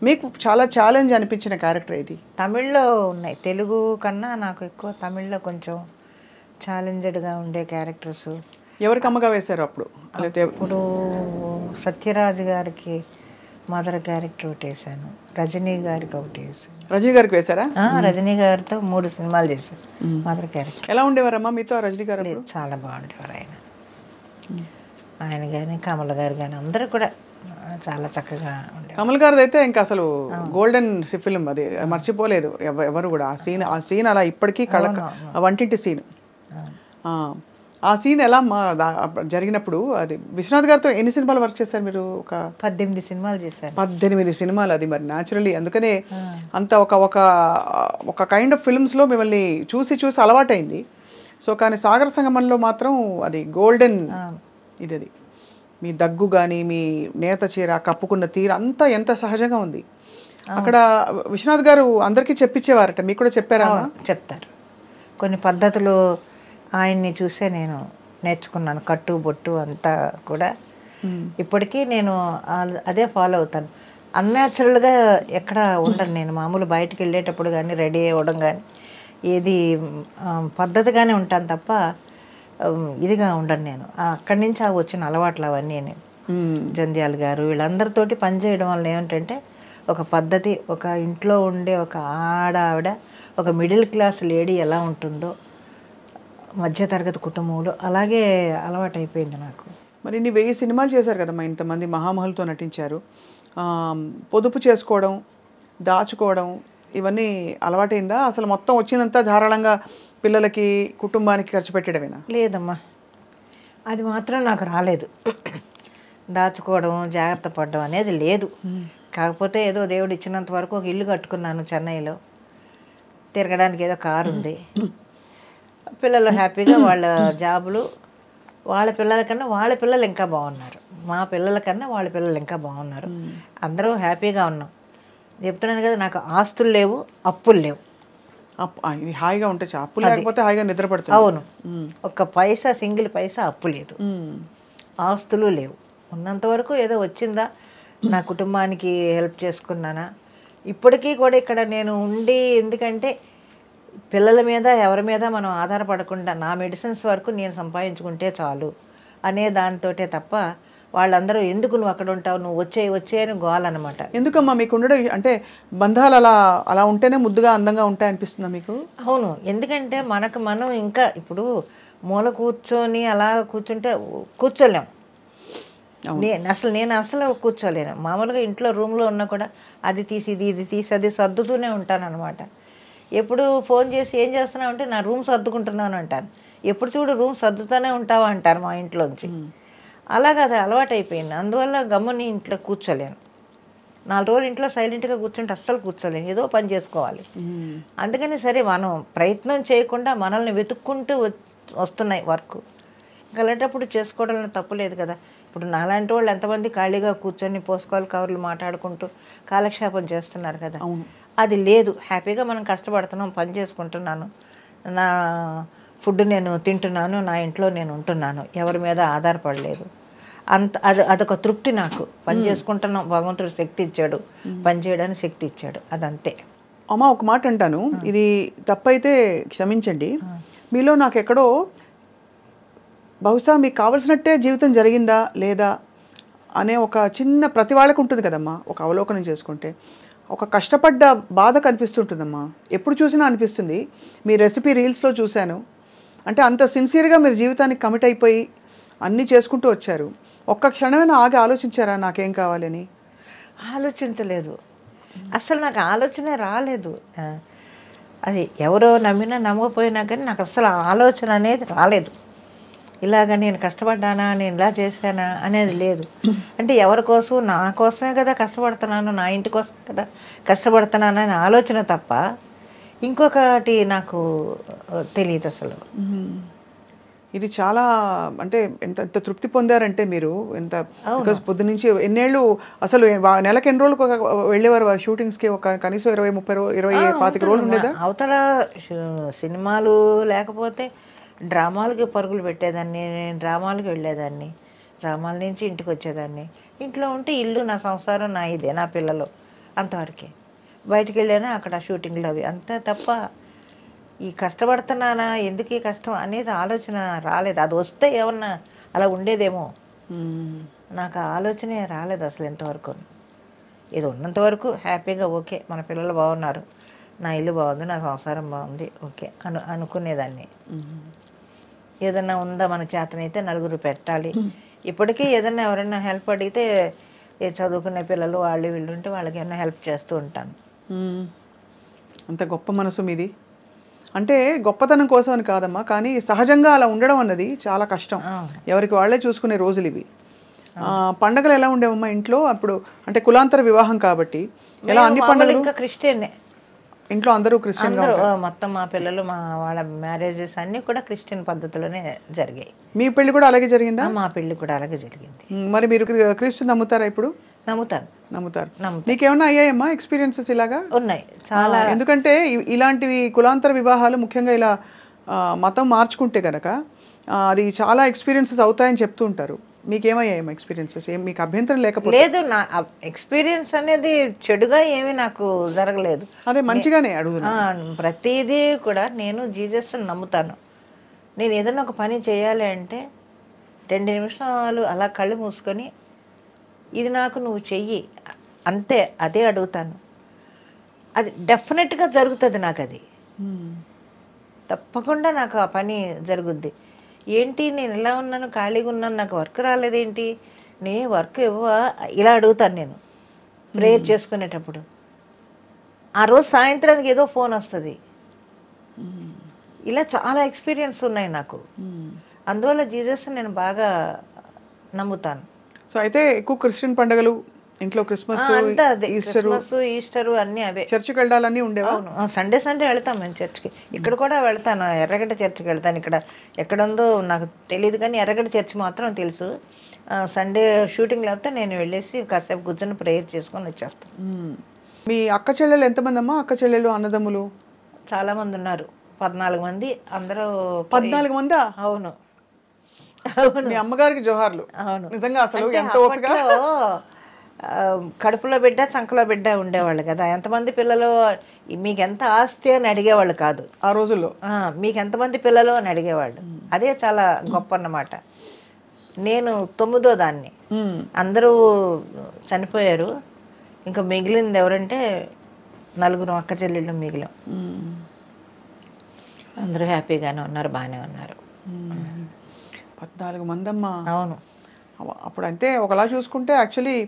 మీకు చాలా ఛాలెంజ్ అనిపించిన క్యారెక్టర్ ఏది? తమిళ్లో ఉన్నాయి, తెలుగు కన్నా నాకు ఎక్కువ తమిళ్లో కొంచెం ఛాలెంజ్డ్గా ఉండే క్యారెక్టర్స్. ఎవరికి అమ్మగా వేశారు అప్పుడు? ఇప్పుడు సత్యరాజ్ గారికి మదర్ క్యారెక్టర్ ఒకటి వేసాను, రజనీ గారికి ఒకటి వేసాను. రజనీ గారికి వేశారా? రజనీ గారితో 3 సినిమాలు చేశాను మదర్ క్యారెక్టర్. ఎలా ఉండేవారమ్మా మీతో రజనీ గారు? చాలా బాగుండేవారు ఆయన కానీ కమల్ గారు కానీ అందరూ కూడా చాలా చక్కగా ఉండేవారు. కమల్ గారిది అయితే ఇంకా అసలు గోల్డెన్ ఫిల్మ్, అది మర్చిపోలేదు ఎవరు కూడా. ఆ సీన్ అలా ఇప్పటికీ వంటింటి సీన్, ఆ సీన్ ఎలా జరిగినప్పుడు. అది విశ్వనాథ్ గారితో ఎన్ని సినిమాలు వర్క్ చేశారు మీరు? ఒక 18 సినిమాలు చేశారు. 18 సినిమాలు. అది మరి న్యాచురలీ అందుకనే అంత ఒక కైండ్ ఆఫ్ ఫిల్మ్స్లో మిమ్మల్ని చూసి అలవాటైంది. సో కానీ సాగర సంగమంలో మాత్రం అది గోల్డెన్ ఇది. మీ దగ్గు కానీ మీ నేత చీర కప్పుకున్న తీరు అంతా ఎంత సహజంగా ఉంది. అక్కడ విశ్వనాథ్ గారు అందరికీ చెప్పించేవారట, మీకు కూడా చెప్పారా? చెప్తారు. కొన్ని పద్ధతులు ఆయన్ని చూసే నేను నేర్చుకున్నాను. కట్టు బొట్టు అంతా కూడా ఇప్పటికీ నేను అదే ఫాలో అవుతాను. అన్యాచురల్గా ఎక్కడ ఉండను నేను. మామూలు బయటకు వెళ్ళేటప్పుడు కానీ రెడీ అవ్వడం కానీ ఏది పద్ధతిగానే ఉంటాను తప్ప ఇదిగా ఉండను నేను. అక్కడి నుంచి వచ్చిన అలవాట్లు అవన్నీ నేను. జంధ్యాల గారు వీళ్ళందరితోటి పనిచేయడం వల్ల ఏమిటంటే ఒక పద్ధతి, ఒక ఇంట్లో ఉండే ఒక ఆవిడ, ఒక మిడిల్ క్లాస్ లేడీ ఎలా ఉంటుందో మధ్యతరగతి కుటుంబంలో అలాగే అలవాటు అయిపోయింది నాకు. మరి ఇన్ని 1000 సినిమాలు చేశారు కదమ్మా, ఇంతమంది మహామహులతో నటించారు. పొదుపు చేసుకోవడం, దాచుకోవడం ఇవన్నీ అలవాటైందా? అసలు మొత్తం వచ్చినంత ధారాళంగా పిల్లలకి కుటుంబానికి ఖర్చు పెట్టడమేనా? లేదమ్మా, అది మాత్రం నాకు రాలేదు. దాచుకోవడం, జాగ్రత్త పడడం అనేది లేదు. కాకపోతే ఏదో దేవుడు ఇచ్చినంత వరకు ఒక ఇల్లు కట్టుకున్నాను చెన్నైలో. తిరగడానికి ఏదో కారు ఉంది. పిల్లలు హ్యాపీగా వాళ్ళ జాబులు, వాళ్ళ పిల్లల కన్నా వాళ్ళ పిల్లలు ఇంకా బాగున్నారు, మా పిల్లల కన్నా వాళ్ళ పిల్లలు ఇంకా బాగున్నారు. అందరూ హ్యాపీగా ఉన్నాం. చెప్తున్నాను కదా, నాకు ఆస్తులు లేవు, అప్పులు లేవు. ఇవి హాయిగా ఉంటాయి. అప్పులు లేకపోతే హాయిగా నిద్రపడుతుంది. అవును, ఒక్క పైసా, సింగిల్ పైసా అప్పు లేదు, ఆస్తులు లేవు. ఉన్నంత వరకు ఏదో వచ్చిందా, నా కుటుంబానికి హెల్ప్ చేసుకున్నానా. ఇప్పటికీ కూడా ఇక్కడ నేను ఉండి, ఎందుకంటే పిల్లల మీద ఎవరి మీద మనం ఆధారపడకుండా నా మెడిసిన్స్ వరకు నేను సంపాదించుకుంటే చాలు అనే దానితోటే తప్ప వాళ్ళందరూ ఎందుకు నువ్వు అక్కడ ఉంటావు, నువ్వు వచ్చే అని గోలనమాట. ఎందుకమ్మా మీకు ఉండడం, అంటే బంధాలు అలా ఉంటేనే ముద్దుగా అందంగా ఉంటాయి అనిపిస్తుందా మీకు? అవును, ఎందుకంటే మనం ఇంకా ఇప్పుడు మూల కూర్చొని అలా కూర్చుంటే కూర్చోలేం. నేను అసలు కూర్చోలేను. మామూలుగా ఇంట్లో రూమ్లో ఉన్నా కూడా అది తీసి ఇది తీసి అది సర్దుతూనే ఉంటాను అనమాట. ఎప్పుడు ఫోన్ చేసి ఏం చేస్తున్నావు అంటే నా రూమ్ సర్దుకుంటున్నాను అంటాను. ఎప్పుడు చూడు రూమ్ సర్దుతూనే ఉంటావా అంటారు మా ఇంట్లోంచి. అలాగే అది అలవాటు అయిపోయింది. అందువల్ల గమ్ముని ఇంట్లో కూర్చోలేను. 4 రోజులు ఇంట్లో సైలెంట్గా కూర్చుంటే అస్సలు కూర్చోలేను, ఏదో పని చేసుకోవాలి. అందుకని సరే మనం ప్రయత్నం చేయకుండా మనల్ని వెతుక్కుంటూ వస్తున్నాయి వర్క్. ఇంకా అలాంటప్పుడు చేసుకోవడంలో తప్పు లేదు కదా. ఇప్పుడు నాలాంటి వాళ్ళు ఎంతమంది ఖాళీగా కూర్చొని పోసుకోవాలి కవర్లు మాట్లాడుకుంటూ కాలక్షేపం చేస్తున్నారు కదా. అది లేదు. హ్యాపీగా మనం కష్టపడుతున్నాం, పని చేసుకుంటున్నాను, నా ఫుడ్ నేను తింటున్నాను, నా ఇంట్లో నేను ఉంటున్నాను, ఎవరి మీద ఆధారపడలేదు. అదొక తృప్తి నాకు. పని చేసుకుంటున్నాం, భగవంతుడు శక్తి ఇచ్చాడు, పని చేయడానికి శక్తి ఇచ్చాడు, అదంతే. అమ్మ ఒక మాట అంటాను, ఇది తప్పైతే క్షమించండి. మీలో నాకు ఎక్కడో బహుశా మీకు కావలసినట్టే జీవితం జరిగిందా లేదా అనే ఒక చిన్న ప్రతి వాళ్ళకు ఉంటుంది కదమ్మా, ఒక అవలోకనం చేసుకుంటే ఒక కష్టపడ్డ బాధ కనిపిస్తుంటుందమ్మా. ఎప్పుడు చూసినా అనిపిస్తుంది. మీ రెసిపీ రీల్స్లో చూశాను. అంటే అంత సిన్సియర్గా మీరు జీవితానికి కమిట్ అయిపోయి అన్నీ చేసుకుంటూ వచ్చారు. ఒక్క క్షణమైనా ఆగి ఆలోచించారా నాకేం కావాలని? ఆలోచించలేదు అసలు, నాకు ఆలోచనే రాలేదు. అది ఎవరో నమ్మినా నమ్మకపోయినా కానీ నాకు అసలు ఆలోచన అనేది రాలేదు. ఇలాగ నేను కష్టపడ్డానా, నేను ఇలా చేశానా అనేది లేదు. అంటే ఎవరి కోసం, నా కోసమే కదా కష్టపడుతున్నాను, నా ఇంటి కోసం కదా కష్టపడుతున్నాను అనే ఆలోచన తప్ప ఇంకొకటి నాకు తెలియదు అసలు. ఇది చాలా అంటే ఎంత తృప్తి పొందారంటే మీరు, ఎంత పొద్దు నుంచి ఎన్నేళ్ళు అసలు నెలకు ఎన్ని రోజులు వెళ్ళేవారు షూటింగ్స్కి? ఒక కనీసం 20-30 రోజులు ఉండేదా? అవతల సినిమాలు లేకపోతే డ్రామాలకి పరుగులు పెట్టేదాన్ని, నేను డ్రామాలకు వెళ్ళేదాన్ని, డ్రామాల నుంచి ఇంటికి వచ్చేదాన్ని. ఇంట్లో ఉంటే ఇల్లు, నా సంసారం, నా ఇదే, నా పిల్లలు, అంతవరకే. బయటికి వెళ్ళానా అక్కడ షూటింగ్లు అవి, అంతే తప్ప ఈ కష్టపడుతున్నానా, ఎందుకు ఈ కష్టం అనేది ఆలోచన రాలేదు. అది వస్తే ఏమన్నా అలా ఉండేదేమో, నాకు ఆలోచనే రాలేదు అసలు ఇంతవరకు. ఇది ఉన్నంతవరకు హ్యాపీగా ఓకే, మన పిల్లలు బాగున్నారు, నా ఇల్లు బాగుంది, నా సంసారం బాగుంది, ఓకే అనుకునేదాన్ని. ఏదన్నా ఉందా మన చేతనైతే నలుగురు పెట్టాలి. ఇప్పటికీ ఏదన్నా ఎవరైనా హెల్ప్ అడిగితే చదువుకునే పిల్లలు వాళ్ళు వీళ్ళు ఉంటే వాళ్ళకి ఏమైనా హెల్ప్ చేస్తూ ఉంటాను. అంత గొప్ప మనసు మీది. అంటే గొప్పతనం కోసం అని కాదమ్మా, కానీ సహజంగా అలా ఉండడం అన్నది చాలా కష్టం. ఎవరికి వాళ్ళే చూసుకునే రోజులు ఇవి. పండగలు ఎలా ఉండేవమ్మా ఇంట్లో అప్పుడు? అంటే కులాంతర వివాహం కాబట్టి ఎలా అన్ని పండుగలు? ఇంకా క్రిస్టియన్ ఇంట్లో అందరూ క్రిస్టియన్ అందరూ మొత్తం మా పిల్లలు మా వాళ్ళ మ్యారేజెస్ అన్నీ కూడా క్రిస్టియన్ పద్ధతిలోనే జరిగాయి. మీ పెళ్లి కూడా అలాగే జరిగిందా? మా పెళ్లి కూడా అలాగే జరిగింది. మరి మీరు క్రీస్తు నమ్ముతారా ఇప్పుడు? నమ్ముతారు. మీకేమన్నా అయ్యాయమ్మా ఎక్స్పీరియన్సెస్ ఇలాగా? ఉన్నాయి చాలా. ఎందుకంటే ఇలాంటివి కులాంతర వివాహాలు ముఖ్యంగా ఇలా మతం మార్చుకుంటే కనుక అది చాలా ఎక్స్పీరియన్సెస్ అవుతాయని చెప్తూ ఉంటారు. మీకేమయ్యాయమ్మా ఎక్స్పీరియన్సెస్? మీకు అభ్యంతరం లేకపోతే? లేదు, నా ఎక్స్పీరియన్స్ అనేది చెడుగా ఏమీ నాకు జరగలేదు. అదే మంచిగానే అడుగుతున్నా. ప్రతిదీ కూడా నేను జీసస్ నమ్ముతాను. నేను ఏదైనా ఒక పని చేయాలి అంటే 2 నిమిషాలు అలా కళ్ళు మూసుకొని ఇది నాకు నువ్వు చెయ్యి అంతే, అదే అడుగుతాను. అది డెఫినెట్గా జరుగుతుంది. నాకు అది తప్పకుండా నాకు ఆ పని జరుగుద్ది. ఏంటి నేను ఇలా ఉన్నాను, ఖాళీగా ఉన్నాను, నాకు వర్క్ రాలేదేంటి, నే వర్క్ ఇవ్వవా, ఇలా అడుగుతాను నేను ప్రేయర్ చేసుకునేటప్పుడు. ఆ రోజు సాయంత్రానికి ఏదో ఫోన్ వస్తుంది. ఇలా చాలా ఎక్స్పీరియన్స్ ఉన్నాయి నాకు. అందువల్ల జీసస్ నేను బాగా నమ్ముతాను. సో అయితే ఎక్కువ క్రిస్టియన్ పండుగలు ఇంట్లో క్రిస్మస్, ఈస్టరు అన్నీ అవే. చర్చికి వెళ్ళాలని ఉండేవా? అవును, సండే వెళ్తాం మేము చర్చ్కి. ఇక్కడ కూడా వెళ్తాను, ఎర్రగడ్డ చర్చికి వెళ్తాను. ఇక్కడ ఎక్కడుందో నాకు తెలియదు కానీ ఎర్రగడ్డ చర్చి మాత్రం తెలుసు. సండే షూటింగ్ లేకపోతే నేను వెళ్ళేసి కాసేపు కూర్చొని ప్రేయర్ చేసుకొని వచ్చేస్తాను. మీ అక్క చెల్లెలు ఎంతమంది అమ్మా? అక్క చెల్లెలు అన్నదమ్ములు చాలా మంది ఉన్నారు, 14 మంది. అందరూ 14 మందా? అవును. మీ అమ్మగారికి జోహార్లు. అవును, నిజంగా అసలు ఎంత ఓపిక. కడుపులో బిడ్డ చంకలో బిడ్డ ఉండేవాళ్ళు కదా. ఎంతమంది పిల్లలు, మీకు ఎంత ఆస్తి అని అడిగేవాళ్ళు కాదు ఆ రోజుల్లో. మీకు ఎంతమంది పిల్లలు అని అడిగేవాళ్ళు. అదే చాలా గొప్ప అన్నమాట. నేను 9వ దాన్ని. అందరూ చనిపోయారు. ఇంకా మిగిలింది ఎవరంటే 4 అక్క చెల్లెళ్ళు మిగిలాం. అందరూ హ్యాపీగానే ఉన్నారు, బాగానే ఉన్నారు. 14 మంది అమ్మా. అవును. అప్పుడు అంటే ఒకలా చూసుకుంటే యాక్చువల్లీ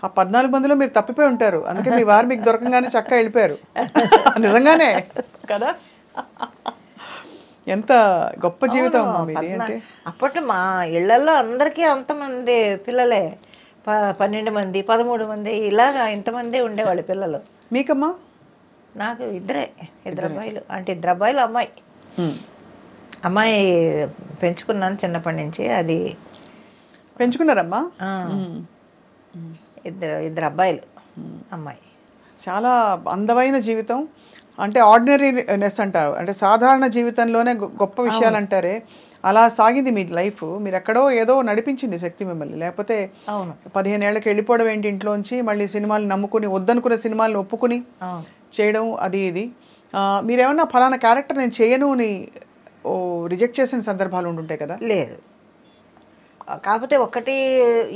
ఆ 14 మందిలో మీరు తప్పిపోయి ఉంటారు. అందుకే మీ వారు మీకు దొరకంగానే చక్కగా వెళ్ళిపోయారు. నిజంగానే కదా. ఎంత గొప్ప జీవితం అంటే. అప్పట్లో మా ఇళ్లలో అందరికీ అంతమంది పిల్లలే, 12 మంది 13 మంది ఇలాగా ఇంతమంది ఉండేవాళ్ళు పిల్లలు. మీకమ్మా? నాకు ఇద్దరు అబ్బాయిలు. అంటే 2 అబ్బాయిలు, అమ్మాయి పెంచుకున్నాను చిన్నప్పటి నుంచి. అది పెంచుకున్నారమ్మా? ఇద్దరు అబ్బాయిలు, అమ్మాయి. చాలా అందమైన జీవితం. అంటే ఆర్డినరీనెస్ అంటారు, అంటే సాధారణ జీవితంలోనే గొప్ప విషయాలు అంటారే, అలా సాగింది మీ లైఫ్. మీరు ఎక్కడో ఏదో నడిపించింది శక్తి మిమ్మల్ని. లేకపోతే 15 ఏళ్ళకి వెళ్ళిపోవడం ఏంటి ఇంట్లోంచి, మళ్ళీ సినిమాలు నమ్ముకుని వద్దనుకున్న సినిమాలను ఒప్పుకుని చేయడం అది ఇది. మీరేమన్నా ఫలానా క్యారెక్టర్ నేను చేయను అని రిజెక్ట్ చేసిన సందర్భాలు ఉంటుంటాయి కదా? లేదు, కాకపోతే ఒకటి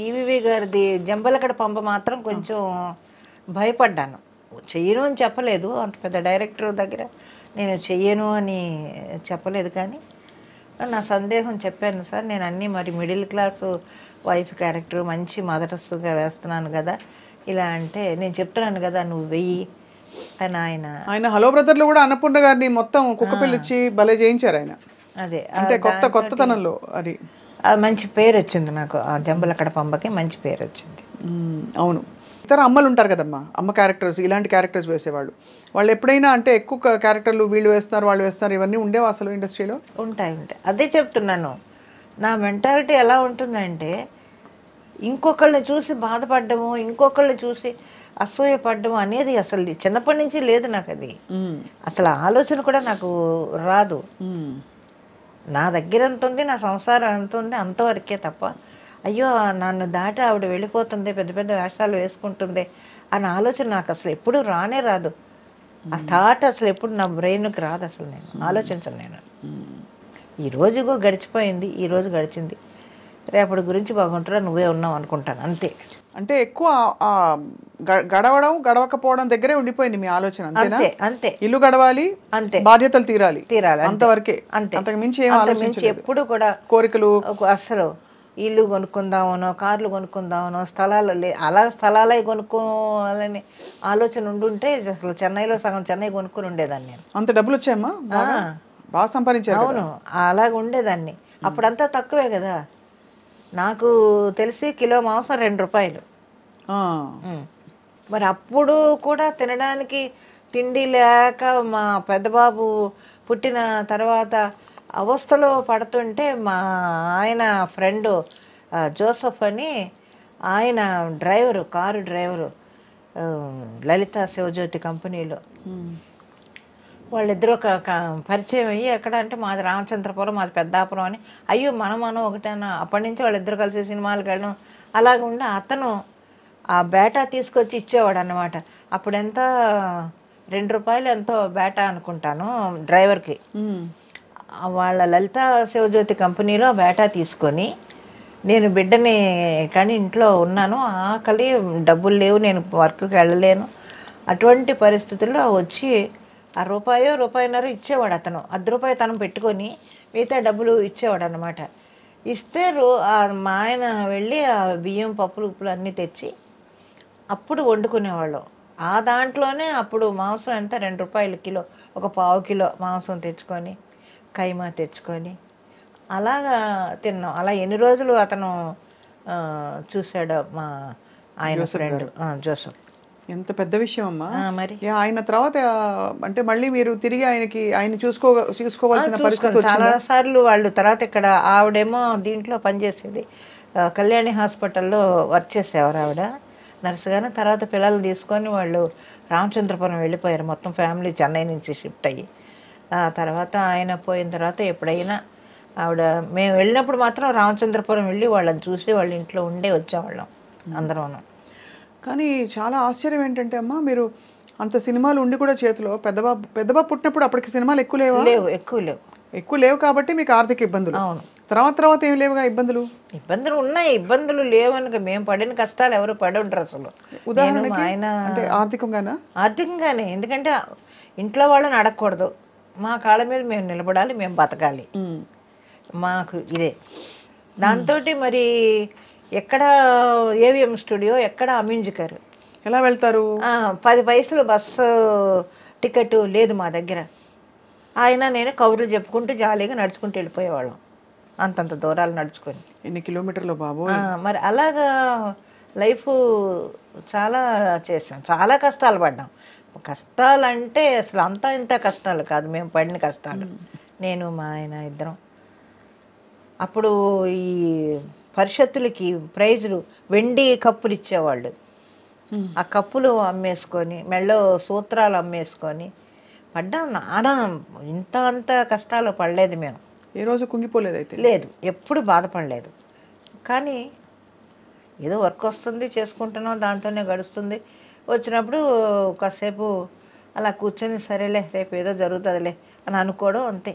ఈవీవి గారిది జంబలకడ పంప మాత్రం కొంచెం భయపడ్డాను. చెయ్యను అని చెప్పలేదు, అంత పెద్ద డైరెక్టర్ దగ్గర నేను చెయ్యను అని చెప్పలేదు. కానీ నా సందేహం చెప్పాను, సార్ నేను అన్నీ మరి మిడిల్ క్లాసు వైఫ్ క్యారెక్టర్ మంచి మదరస్సుగా వేస్తున్నాను కదా, ఇలా అంటే నేను చెప్తున్నాను కదా నువ్వు వెయ్యి అని ఆయన హలో బ్రదర్లో కూడా అన్నపూర్ణ గారిని మొత్తం కుక్క పిల్లిచ్చి భలే చేయించారు ఆయన. అదే అంటే కొత్తతనంలో అది మంచి పేరు వచ్చింది నాకు. ఆ జంబలకడ పంపకి మంచి పేరు వచ్చింది. అవును. ఇతర అమ్మలు ఉంటారు కదమ్మా, అమ్మ క్యారెక్టర్స్, ఇలాంటి క్యారెక్టర్స్ వేసేవాళ్ళు. వాళ్ళు ఎప్పుడైనా అంటే ఎక్కువ క్యారెక్టర్లు వీళ్ళు వేస్తున్నారు వాళ్ళు వేస్తున్నారు ఇవన్నీ ఉండేవా అసలు ఇండస్ట్రీలో? ఉంటాయి. అదే చెప్తున్నాను, నా మెంటాలిటీ ఎలా ఉంటుందంటే ఇంకొకళ్ళని చూసి బాధపడ్డము, ఇంకొకళ్ళని చూసి అసూయపడ్డము అనేది అసలు చిన్నప్పటి నుంచి లేదు నాకు. అది అసలు ఆలోచన కూడా నాకు రాదు. నా దగ్గర ఎంత ఉంది, నా సంసారం ఎంత ఉంది అంతవరకే తప్ప అయ్యో నన్ను దాటి ఆవిడ వెళ్ళిపోతుంది, పెద్ద పెద్ద వేషాలు వేసుకుంటుంది అన్న ఆలోచన నాకు అసలు ఎప్పుడు రానే రాదు. ఆ థాట్ అసలు ఎప్పుడు నా బ్రెయిన్కి రాదు. అసలు నేను ఆలోచించను. నేను ఈరోజు గడిచిపోయింది, ఈరోజు గడిచింది, రేపటి గురించి భగవంతుడా నువ్వే ఉన్నావు అనుకుంటాను అంతే. అంటే ఎక్కువ గడవడం గడవకపోవడం దగ్గరే ఉండిపోయింది మీ ఆలోచన. అంతే అంతే. ఇల్లు గడవాలి, అంతే, బాధ్యతలు తీరాలి అంతవరకే, అంతే. అంతకు మించి ఏం ఆలోచించలేదు ఎప్పుడు కూడా. కోరికలు అసలు ఇల్లు కొనుక్కుందామనో కార్లు కొనుక్కుందామనో స్థలాలు అలా స్థలాలే కొనుక్కోవాలని ఆలోచన ఉండుంటే అసలు చెన్నైలో సగం చెన్నై కొనుక్కుని ఉండేదాన్ని నేను. అంత డబ్బులు వచ్చాయమ్మా? బాగా సంపాదించారు. అవును, అలాగ ఉండేదాన్ని. అప్పుడంతా తక్కువే కదా. నాకు తెలిసి కిలో మాంసం 2 రూపాయలు. మరి అప్పుడు కూడా తినడానికి తిండి లేక మా పెద్దబాబు పుట్టిన తర్వాత అవస్థలో పడుతుంటే మా ఆయన ఫ్రెండు జోసఫ్ అని, ఆయన డ్రైవరు, కారు డ్రైవరు, ఆ, లలిత శివజ్యోతి కంపెనీలో. వాళ్ళిద్దరూ పరిచయం అయ్యి, ఎక్కడ అంటే మాది రామచంద్రపురం, మాది పెద్దాపురం అని. అయ్యో మనం ఒకటేనా. అప్పటి నుంచి వాళ్ళిద్దరు కలిసి సినిమాలకు వెళ్ళడం అలాగ ఉండి అతను ఆ బేటా తీసుకొచ్చి ఇచ్చేవాడు అన్నమాట. అప్పుడు ఎంత, ₹2 ఎంతో బేటా అనుకుంటాను డ్రైవర్కి. వాళ్ళ లలిత శివజ్యోతి కంపెనీలో బేటా తీసుకొని నేను బిడ్డని కానీ ఇంట్లో ఉన్నాను, ఆకలి, డబ్బులు లేవు, నేను వర్క్కి వెళ్ళలేను. అటువంటి పరిస్థితుల్లో వచ్చి ₹1 ఇచ్చేవాడు అతను. ₹10 తను పెట్టుకొని మిగతా డబ్బులు ఇచ్చేవాడు అనమాట. ఇస్తే మా ఆయన వెళ్ళి ఆ బియ్యం, పప్పులు, ఉప్పులు అన్నీ తెచ్చి అప్పుడు వండుకునేవాళ్ళు. ఆ దాంట్లోనే అప్పుడు మాంసం ఎంత, ₹2 కిలో, ఒక పావు కిలో మాంసం తెచ్చుకొని, కైమా తెచ్చుకొని అలాగా తిన్నాం. అలా ఎన్ని రోజులు అతను చూశాడు మా ఆయన ఫ్రెండ్ జోసఫ్. ఎంత పెద్ద విషయం అమ్మా. మరి ఆయన తర్వాత అంటే మళ్ళీ మీరు తిరిగి ఆయన చూసుకోవాల్సిన పరిస్థితి చాలా సార్లు వాళ్ళు. తర్వాత ఇక్కడ ఆవిడేమో దీంట్లో పనిచేసేది, కళ్యాణి హాస్పిటల్లో వర్క్ చేసేవారు ఆవిడ నర్సుగాను. తర్వాత పిల్లలు తీసుకొని వాళ్ళు రామచంద్రపురం వెళ్ళిపోయారు, మొత్తం ఫ్యామిలీ చెన్నై నుంచి షిఫ్ట్ అయ్యి. ఆ తర్వాత ఆయన పోయిన తర్వాత ఎప్పుడైనా ఆవిడ, మేము వెళ్ళినప్పుడు మాత్రం రామచంద్రపురం వెళ్ళి వాళ్ళని చూసి వాళ్ళ ఇంట్లో ఉండే వచ్చేవాళ్ళం అందరం. కానీ చాలా ఆశ్చర్యం ఏంటంటే అమ్మా, మీరు అంత సినిమాలు ఉండి కూడా చేతిలో పెద్దబాబు పుట్టినప్పుడు అప్పటికి సినిమాలు ఎక్కువ ఎక్కువ లేవు కాబట్టి మీకు ఆర్థిక ఇబ్బందులు. అవును. తర్వాత ఏం లేవుగా ఇబ్బందులు? ఇబ్బందులు ఉన్నాయి, ఇబ్బందులు లేవనుక మేము పడిన కష్టాలు ఎవరు పడి ఉంటారు అసలు. ఉదాహరణకి ఆయన అంటే ఆర్థికంగానే, ఎందుకంటే ఇంట్లో వాళ్ళని అడగకూడదు, మా కాళ్ళ మీద మేము నిలబడాలి, మేము బతకాలి, మాకు ఇదే. దాంతో మరి ఎక్కడ ఏవిఎం స్టూడియో, ఎక్కడ అమ్యూజికర్, ఎలా వెళ్తారు? 10 పైసలు బస్సు టికెట్ లేదు మా దగ్గర. ఆయన నేను కబుర్లు చెప్పుకుంటూ జాలీగా నడుచుకుంటూ వెళ్ళిపోయేవాళ్ళం, అంతంత దూరాలు నడుచుకొని. ఎన్ని కిలోమీటర్లు బాబు. మరి అలాగా లైఫ్ చాలా చేసాం, చాలా కష్టాలు పడ్డాం. కష్టాలు అంటే అసలు అంతా ఇంత కష్టాలు కాదు, మేము పడిన కష్టాలు. నేను మా ఆయన ఇద్దరం. అప్పుడు ఈ పరిషత్తులకి ప్రైజులు, వెండి కప్పులు ఇచ్చేవాళ్ళు. ఆ కప్పులు అమ్మేసుకొని, మెళ్ళో సూత్రాలు అమ్మేసుకొని పడ్డాం. నానా అంత కష్టాలు పడలేదు మేము. ఏ రోజు కుంగిపోలేదు అయితే? లేదు, ఎప్పుడు బాధపడలేదు. కానీ ఏదో వర్క్ వస్తుంది, చేసుకుంటున్నాం, దాంతోనే గడుస్తుంది. వచ్చినప్పుడు కాసేపు అలా కూర్చొని సరేలే రేపు ఏదో జరుగుతుందిలే అని అనుకోవడం, అంతే.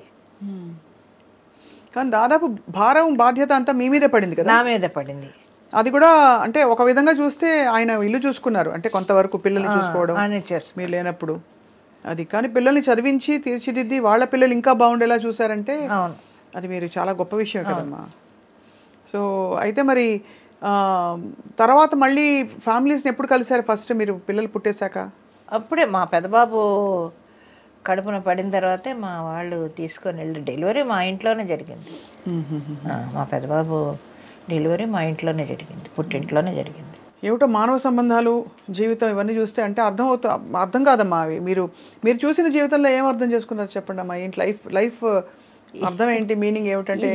కానీ దాదాపు భారం, బాధ్యత అంతా మీ మీదే పడింది కదా? నా మీదే పడింది. అది కూడా అంటే ఒక విధంగా చూస్తే ఆయన ఇల్లు చూసుకున్నారు, అంటే కొంతవరకు పిల్లల్ని చూసుకోవడం మీరు లేనప్పుడు అది. కానీ పిల్లల్ని చదివించి తీర్చిదిద్ది వాళ్ళ పిల్లలు ఇంకా బాగుండేలా చూసారంటే అది మీరు చాలా గొప్ప విషయం కదమ్మా. సో అయితే మరి తర్వాత మళ్ళీ ఫ్యామిలీస్ని ఎప్పుడు కలిసారు ఫస్ట్ మీరు పిల్లలు పుట్టేశాక? అప్పుడే మా పెద్దబాబు కడుపున పడిన తర్వాతే మా వాళ్ళు తీసుకొని వెళ్ళి, డెలివరీ మా ఇంట్లోనే జరిగింది. మా పెద్దబాబు డెలివరీ మా ఇంట్లోనే జరిగింది, పుట్టింట్లోనే జరిగింది. ఏమిటో మానవ సంబంధాలు, జీవితం ఇవన్నీ చూస్తే అంటే అర్థం కాదమ్మా అవి. మీరు చూసిన జీవితంలో ఏం అర్థం చేసుకున్నారు చెప్పండి అమ్మా. ఏంటి లైఫ్ అర్థం ఏంటి, మీనింగ్ ఏమిటంటే?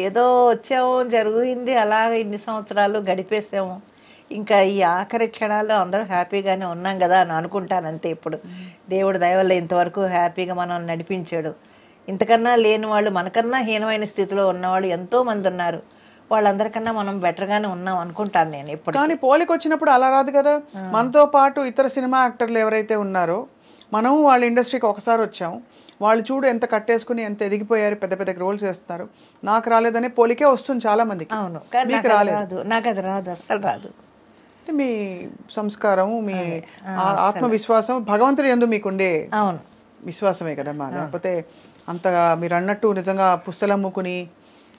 ఏదో వచ్చాము, జరిగింది, అలాగ ఇన్ని సంవత్సరాలు గడిపేసాము, ఇంకా ఈ ఆఖరి క్షణాల్లో అందరూ హ్యాపీగానే ఉన్నాం కదా అని అనుకుంటాను అంతే. ఇప్పుడు దేవుడు దయ వల్ల ఇంతవరకు హ్యాపీగా మనం నడిపించాడు. ఇంతకన్నా లేని వాళ్ళు, మనకన్నా హీనమైన స్థితిలో ఉన్నవాళ్ళు ఎంతోమంది ఉన్నారు. వాళ్ళందరికన్నా మనం బెటర్గానే ఉన్నాం అనుకుంటాను నేను ఇప్పుడు. కానీ పోలికి వచ్చినప్పుడు అలా రాదు కదా. మనతో పాటు ఇతర సినిమా యాక్టర్లు ఎవరైతే ఉన్నారో, మనం వాళ్ళ ఇండస్ట్రీకి ఒకసారి వచ్చాం, వాళ్ళు చూడు ఎంత కట్టేసుకుని ఎంత ఎదిగిపోయారు, పెద్ద పెద్ద రోల్స్ చేస్తున్నారు. నాకు రాలేదనే పోలికే వస్తుంది చాలా మందికి. అవును, మీకు రాలేదు. నాకు అది రాదు, అస్సలు రాదు. అంటే మీ సంస్కారం, మీ ఆత్మవిశ్వాసం, భగవంతుడి యందు మీకుండే విశ్వాసమే కదమ్మా. లేకపోతే అంతగా మీరు అన్నట్టు నిజంగా పుస్తలమ్ముకుని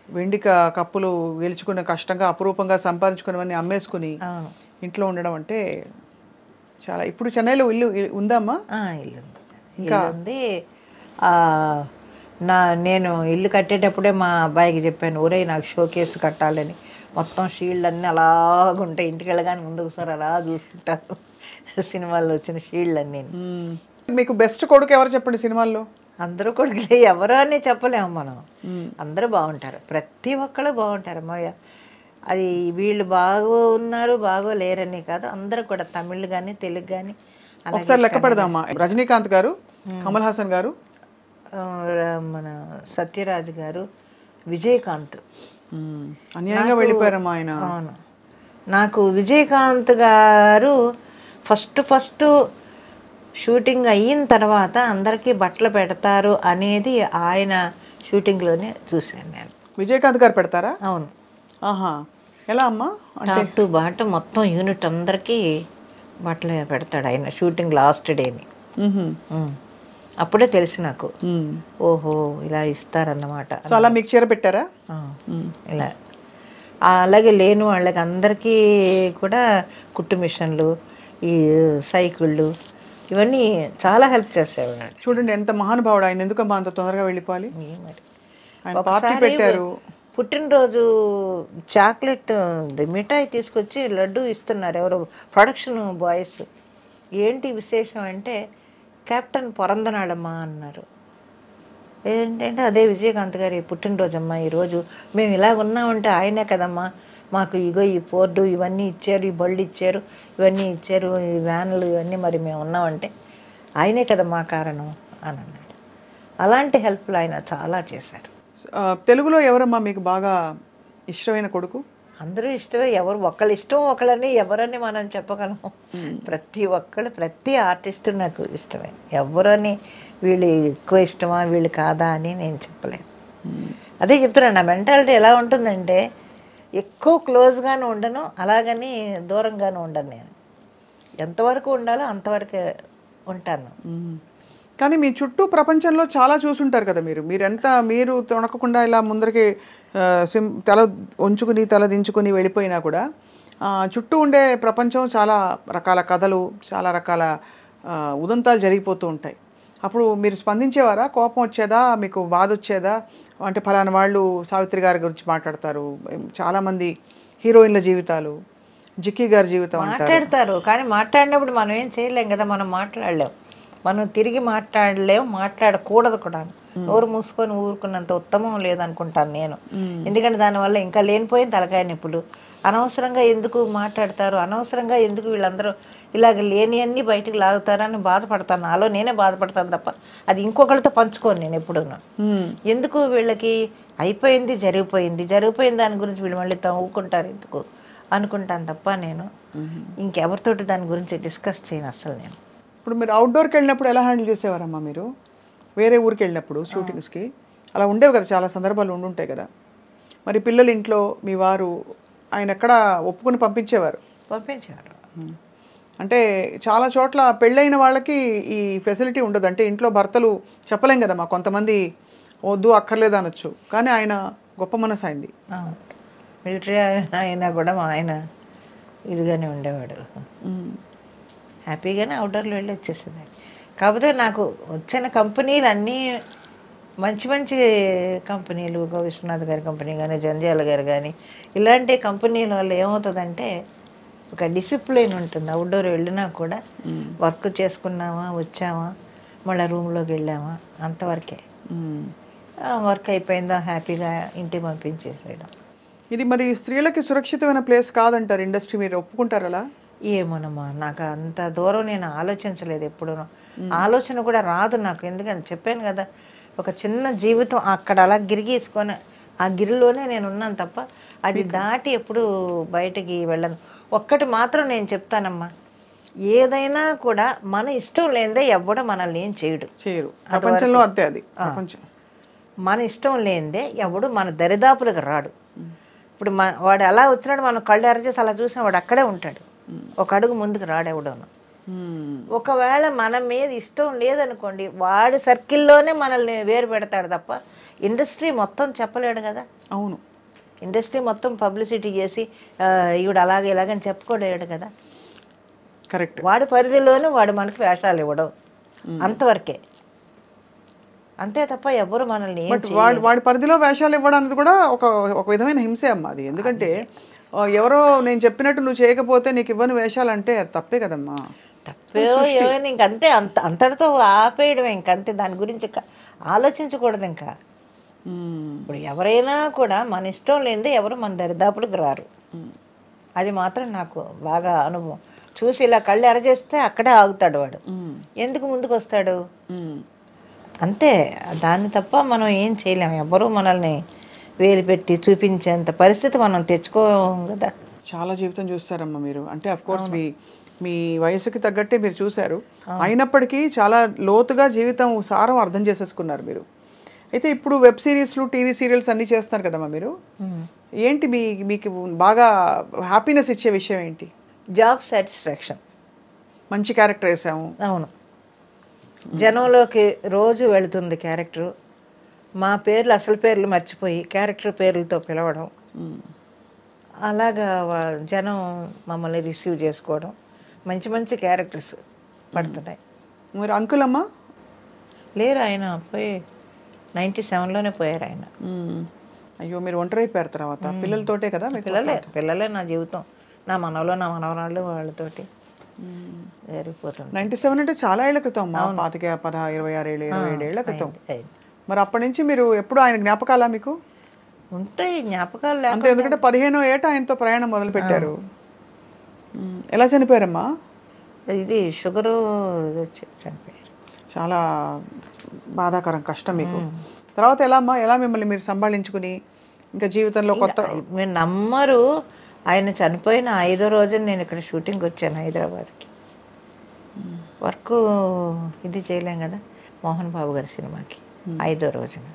వెండి కప్పులు గెలుచుకున్న, కష్టంగా అపురూపంగా సంపాదించుకున్నవన్నీ అమ్మేసుకుని ఇంట్లో ఉండడం అంటే చాలా. ఇప్పుడు చెన్నైలో ఇల్లు ఉందమ్మా? ఇల్లు ఉంది. నేను ఇల్లు కట్టేటప్పుడే మా అబ్బాయికి చెప్పాను, ఊరే నాకు షోకేస్ కట్టాలని. మొత్తం షీల్డ్ అన్నీ అలాగుంటాయి. ఇంటికి వెళ్ళగానే ముందు ఒకసారి అలా చూసుకుంటారు సినిమాల్లో వచ్చిన షీల్డ్ అన్నీ. మీకు బెస్ట్ కొడుకు ఎవరు చెప్పండి సినిమాల్లో? అందరూ కొడుకులే, ఎవరో అని చెప్పలేము మనం. అందరూ బాగుంటారు, ప్రతి ఒక్కళ్ళు బాగుంటారు అమ్మాయ. అది వీళ్ళు బాగున్నారు బాగోలేరని కాదు, అందరూ కూడా తమిళ్ కానీ తెలుగు కానీ. ఒకసారి లెక్క పెడదామా. రజనీకాంత్ గారు, కమల్ హాసన్ గారు, మన సత్యరాజ్ గారు, విజయకాంత్. అన్యాయంగా వెళ్ళిపోయారమ్మా ఆయన. అవును, నాకు విజయకాంత్ గారు ఫస్ట్ షూటింగ్ అయిన తర్వాత అందరికీ బట్టలు పెడతారు అనేది ఆయన షూటింగ్లోనే చూశాను నేను. విజయకాంత్ గారు పెడతారా? అవును. ఆహా, ఎలా అమ్మా? టాప్ టు బాటం మొత్తం యూనిట్ అందరికీ బట్టలు పెడతాడు ఆయన షూటింగ్ లాస్ట్ డేని. అప్పుడే తెలిసి నాకు, ఓహో ఇలా ఇస్తారన్నమాట. సో అలా మీకు చీర పెట్టారా? ఇలా అలాగే లేని వాళ్ళకి అందరికీ కూడా కుట్టు మిషన్లు, ఈ సైకిళ్ళు, ఇవన్నీ చాలా హెల్ప్ చేసేవాడు. చూడండి ఎంత మహానుభావుడు ఆయన. ఎందుకమ్మా అంత తొందరగా వెళ్ళిపోవాలి? మరి ఆయన పార్టీ పెట్టారు. పుట్టినరోజు చాక్లెట్ మిఠాయి తీసుకొచ్చి లడ్డు ఇస్తున్నారు ఎవరో ప్రొడక్షన్ బాయ్స్. ఏంటి విశేషం అంటే, కెప్టెన్ పొరందనాళమ్మా అన్నారు. ఏంటంటే అదే విజయకాంత్ గారి పుట్టినరోజమ్మా ఈరోజు, మేము ఇలాగ ఉన్నామంటే ఆయనే కదమ్మా మాకు ఇగో ఈ పోర్డు ఇవన్నీ ఇచ్చారు, ఈ బళ్ళు ఇచ్చారు, ఇవన్నీ ఇచ్చారు, ఈ వ్యాన్లు ఇవన్నీ, మరి మేము ఉన్నామంటే ఆయనే కదా మా కారణం అని అన్నాడు. అలాంటి హెల్ప్లు ఆయన చాలా చేశారు. తెలుగులో ఎవరమ్మా మీకు బాగా ఇష్టమైన కొడుకు? అందరూ ఇష్టమే, ఎవరు ఒకళ్ళు ఇష్టం ఒకళ్ళని ఎవరని మనం చెప్పగలము. ప్రతి ఒక్కళ్ళు, ప్రతి ఆర్టిస్టు నాకు ఇష్టమే. ఎవరని వీళ్ళు ఎక్కువ ఇష్టమా వీళ్ళు కాదా అని నేను చెప్పలేను. అదే చెప్తున్నాను, నా మెంటాలిటీ ఎలా ఉంటుందంటే ఎక్కువ క్లోజ్గాను ఉండను, అలాగని దూరంగాను ఉండను. నేను ఎంతవరకు ఉండాలో అంతవరకే ఉంటాను. కానీ మీ చుట్టూ ప్రపంచంలో చాలా చూసుంటారు కదా మీరు. మీరు తొణకకుండా ఇలా ముందరికి తల ఉంచుకుని తల దించుకుని వెళ్ళిపోయినా కూడా చుట్టూ ఉండే ప్రపంచం చాలా రకాల కథలు, చాలా రకాల ఉదంతాలు జరిగిపోతూ ఉంటాయి. అప్పుడు మీరు స్పందించేవారా? కోపం వచ్చేదా? మీకు బాధ వచ్చేదా? అంటే ఫలానా వాళ్ళు సావిత్రి గారి గురించి మాట్లాడతారు, చాలామంది హీరోయిన్ల జీవితాలు, జిక్కీ గారి జీవితం మాట్లాడతారు, కానీ మాట్లాడినప్పుడు మనం ఏం చేయలేం కదా. మనం మాట్లాడలేం, మనం తిరిగి మాట్లాడలేం, మాట్లాడకూడదు కూడా. నోరు మూసుకొని ఊరుకున్నంత ఉత్తమం లేదనుకుంటాను నేను. ఎందుకంటే దానివల్ల ఇంకా లేనిపోయిన తలకాయ నొప్పులు. అనవసరంగా ఎందుకు మాట్లాడతారు, అనవసరంగా ఎందుకు వీళ్ళందరూ ఇలాగ లేని అన్నీ బయటకు లాగుతారని బాధపడతాను. నాలో నేనే బాధపడతాను తప్ప అది ఇంకొకరితో పంచుకోను నేను ఎప్పుడున్నా. ఎందుకు వీళ్ళకి అయిపోయింది జరిగిపోయిన దాని గురించి వీళ్ళు మళ్ళీ తవ్వుకుంటారు ఎందుకు అనుకుంటాను తప్ప నేను ఇంకెవరితోటి దాని గురించి డిస్కస్ చేయను అసలు నేను. ఇప్పుడు మీరు అవుట్డోర్కి వెళ్ళినప్పుడు ఎలా హ్యాండిల్ చేసేవారమ్మా మీరు? వేరే ఊరికి వెళ్ళినప్పుడు షూటింగ్స్కి అలా ఉండేవి కదా, చాలా సందర్భాలు ఉండుంటాయి కదా. మరి పిల్లలు ఇంట్లో మీ వారు ఆయన ఎక్కడ ఒప్పుకొని పంపించేవారు? అంటే చాలా చోట్ల పెళ్ళైన వాళ్ళకి ఈ ఫెసిలిటీ ఉండదు. అంటే ఇంట్లో భర్తలు చెప్పలేం కదమ్మా, కొంతమంది వద్దు అక్కర్లేదు అనొచ్చు, కానీ ఆయన గొప్ప మనసు అయింది. మిలిటరీ అయినా కూడా మా ఆయన ఇదిగానే ఉండేవాడు, హ్యాపీగానే అవుట్డోర్లో వెళ్ళి వచ్చేసింది. కాకపోతే నాకు వచ్చిన కంపెనీలు అన్నీ మంచి మంచి కంపెనీలు, విశ్వనాథ్ గారి కంపెనీ కానీ, జంధ్యాల గారు కానీ, ఇలాంటి కంపెనీల వల్ల ఏమవుతుందంటే ఒక డిసిప్లిన్ ఉంటుంది. అవుట్డోర్ వెళ్ళినా కూడా వర్క్ చేసుకున్నామా, వచ్చామా, మళ్ళీ రూమ్లోకి వెళ్ళామా, అంతవరకే. వర్క్ అయిపోయిందా హ్యాపీగా ఇంటికి పంపించేసేయడం. ఇది మరి స్త్రీలకి సురక్షితమైన ప్లేస్ కాదంటారు ఇండస్ట్రీ, మీరు ఒప్పుకుంటారు అలా? ఏమోనమ్మా, నాకు అంత దూరం నేను ఆలోచించలేదు ఎప్పుడు. ఆలోచన కూడా రాదు నాకు, ఎందుకంటే చెప్పాను కదా, ఒక చిన్న జీవితం అక్కడ అలా గిరిగీసుకొని ఆ గిరిలోనే నేను ఉన్నాను తప్ప అది దాటి ఎప్పుడు బయటికి వెళ్ళను. ఒక్కటి మాత్రం నేను చెప్తానమ్మా, ఏదైనా కూడా మన ఇష్టం లేనిదే ఎవడు మనల్ని ఏం చేయడు. ప్రపంచంలో అంతే, అది మన ఇష్టం లేనిదే ఎవడు మన దరిదాపులకు రాడు. ఇప్పుడు వాడు అలా వచ్చినాడు, మనం కళ్ళు ఎరచేసి అలా చూసిన వాడు అక్కడే ఉంటాడు, ఒక అడుగు ముందుకు రాడెవడోను. ఒకవేళ మన మీద ఇష్టం లేదనుకోండి, వాడి సర్కిల్లోనే మనల్ని వేరు పెడతాడు తప్ప ఇండస్ట్రీ మొత్తం చెప్పలేడు కదా. అవును, ఇండస్ట్రీ మొత్తం పబ్లిసిటీ చేసి ఈవిడ అలాగే ఇలాగని చెప్పుకోలేడు కదా. కరెక్ట్. వాడి పరిధిలోనే వాడు మనకి వేషాలు ఇవ్వడం, అంతవరకే. అంతే తప్ప ఎవరు మనల్ని ఏం బట్ వాడి పరిధిలో వేషాలు ఇవ్వడానికి కూడా ఒక విధమైన హింసే అమ్మా అది. ఎందుకంటే ఎవరో నేను చెప్పినట్టు నువ్వు చేయకపోతే నీకు ఇవ్వని వేషాలు అంటే అది తప్పే కదమ్మా. తప్పే ఏమైనా ఇంకంతే, అంతటితో ఆపేయడం ఇంకంతే, దాని గురించి ఆలోచించకూడదు ఇంకా. ఇప్పుడు ఎవరైనా కూడా మన ఇష్టం లేనిదే ఎవరు మన దరిదాపులకు రారు. అది మాత్రం నాకు బాగా అనుభవం. చూసి ఇలా కళ్ళు ఎరచేస్తే అక్కడే ఆగుతాడు వాడు, ఎందుకు ముందుకు వస్తాడు అంతే. దాన్ని తప్ప మనం ఏం చేయలేము. ఎవరు మనల్ని వేలు పెట్టి చూపించేంత పరిస్థితి మనం తెచ్చుకోం కదా. చాలా జీవితం చూస్తారమ్మా మీరు. అంటే అఫ్ కోర్స్ మీ వయసుకి తగ్గట్టే మీరు చూశారు, అయినప్పటికీ చాలా లోతుగా జీవితం సారం అర్థం చేసేసుకున్నారు మీరు. అయితే ఇప్పుడు వెబ్ సిరీస్లు, టీవీ సీరియల్స్ అన్నీ చేస్తారు కదమ్మా మీరు. ఏంటి మీకు బాగా హ్యాపీనెస్ ఇచ్చే విషయం ఏంటి? Job satisfaction. మంచి క్యారెక్టర్ వేసాము. అవును, జనంలోకి రోజు వెళుతుంది క్యారెక్టరు. మా పేర్లు అసలు పేర్లు మర్చిపోయి క్యారెక్టర్ పేర్లతో పిలవడం, అలాగా జనం మమ్మల్ని రిసీవ్ చేసుకోవడం, మంచి మంచి క్యారెక్టర్స్ పడుతున్నాయి. మరి అంకుల్ అమ్మా లేరు, ఆయన పోయి 97లోనే పోయారు ఆయన. అయ్యో, మీరు ఒంటరి అయిపోయారు తర్వాత. పిల్లలతోటే కదా? పిల్లలే నా జీవితం, నా మనవలు నా మనవరాళ్ళు వాళ్ళతోటి జరిగిపోతుంది. 97 అంటే చాలా ఏళ్ల క్రితం అమ్మా. 25, 26 ఏళ్ళు, 27 ఏళ్ల క్రితం. మరి అప్పటి నుంచి మీరు ఎప్పుడు ఆయన జ్ఞాపకాలా మీకు ఉంటాయి? జ్ఞాపకాలు అంటే ఎందుకంటే 15వ ఏట ఆయనతో ప్రయాణం మొదలు పెట్టారు. ఎలా చనిపోయారమ్మా? ఇది షుగరు చనిపోయారు. చాలా బాధాకరం, కష్టం మీకు. తర్వాత ఎలా మిమ్మల్ని మీరు సంభాళించుకుని ఇంకా జీవితంలో కొత్త? మీరు నమ్మరు, ఆయన చనిపోయిన 5వ రోజున నేను ఇక్కడ షూటింగ్కి వచ్చాను హైదరాబాద్కి. వర్క్ ఇది చేయలేం కదా మోహన్ బాబు గారి సినిమాకి. 5వ రోజున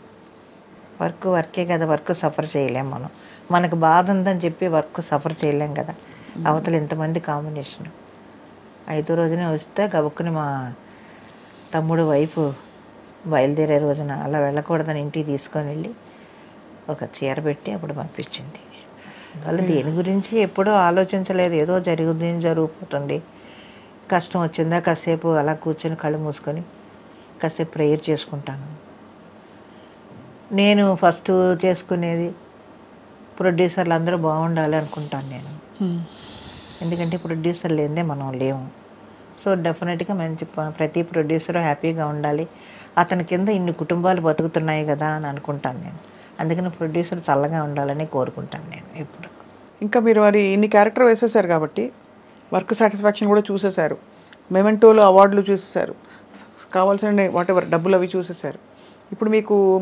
వర్కే కదా, వర్క్ సఫర్ చేయలేం మనం. మనకు బాధ ఉందని చెప్పి వర్క్ సఫర్ చేయలేం కదా. అవతల ఇంతమంది కాంబినేషన్. 5వ రోజునే వస్తే గబుక్కుని మా తమ్ముడు వైఫ్ బయలుదేరే రోజున అలా వెళ్ళకూడదని ఇంటికి తీసుకొని వెళ్ళి ఒక చీర పెట్టి అప్పుడు పంపించింది. వాళ్ళు దేని గురించి ఎప్పుడూ ఆలోచించలేదు, ఏదో జరిగిపోతుంది. కష్టం వచ్చిందా కాసేపు అలా కూర్చొని కళ్ళు మూసుకొని కాసేపు ప్రేయర్ చేసుకుంటాను. నేను ఫస్ట్ చేసుకునేది ప్రొడ్యూసర్లు అందరూ బాగుండాలి అనుకుంటాను నేను. ఎందుకంటే ప్రొడ్యూసర్ లేదే మనం లేము. సో డెఫినెట్గా మంచి ప్రతి ప్రొడ్యూసరు హ్యాపీగా ఉండాలి, అతని కింద ఇన్ని కుటుంబాలు బతుకుతున్నాయి కదా అని అనుకుంటాను నేను. అందుకని ప్రొడ్యూసర్ చల్లగా ఉండాలని కోరుకుంటాను నేను ఎప్పుడు. ఇంకా మీరు మరి ఇన్ని క్యారెక్టర్ వేసేసారు కాబట్టి వర్క్ సాటిస్ఫాక్షన్ కూడా చూసేశారు, మెమెంటోలో అవార్డులు చూసేశారు, కావాల్సిన వాట్ ఎవర్ డబ్బులు అవి చూసేశారు. ఇప్పుడు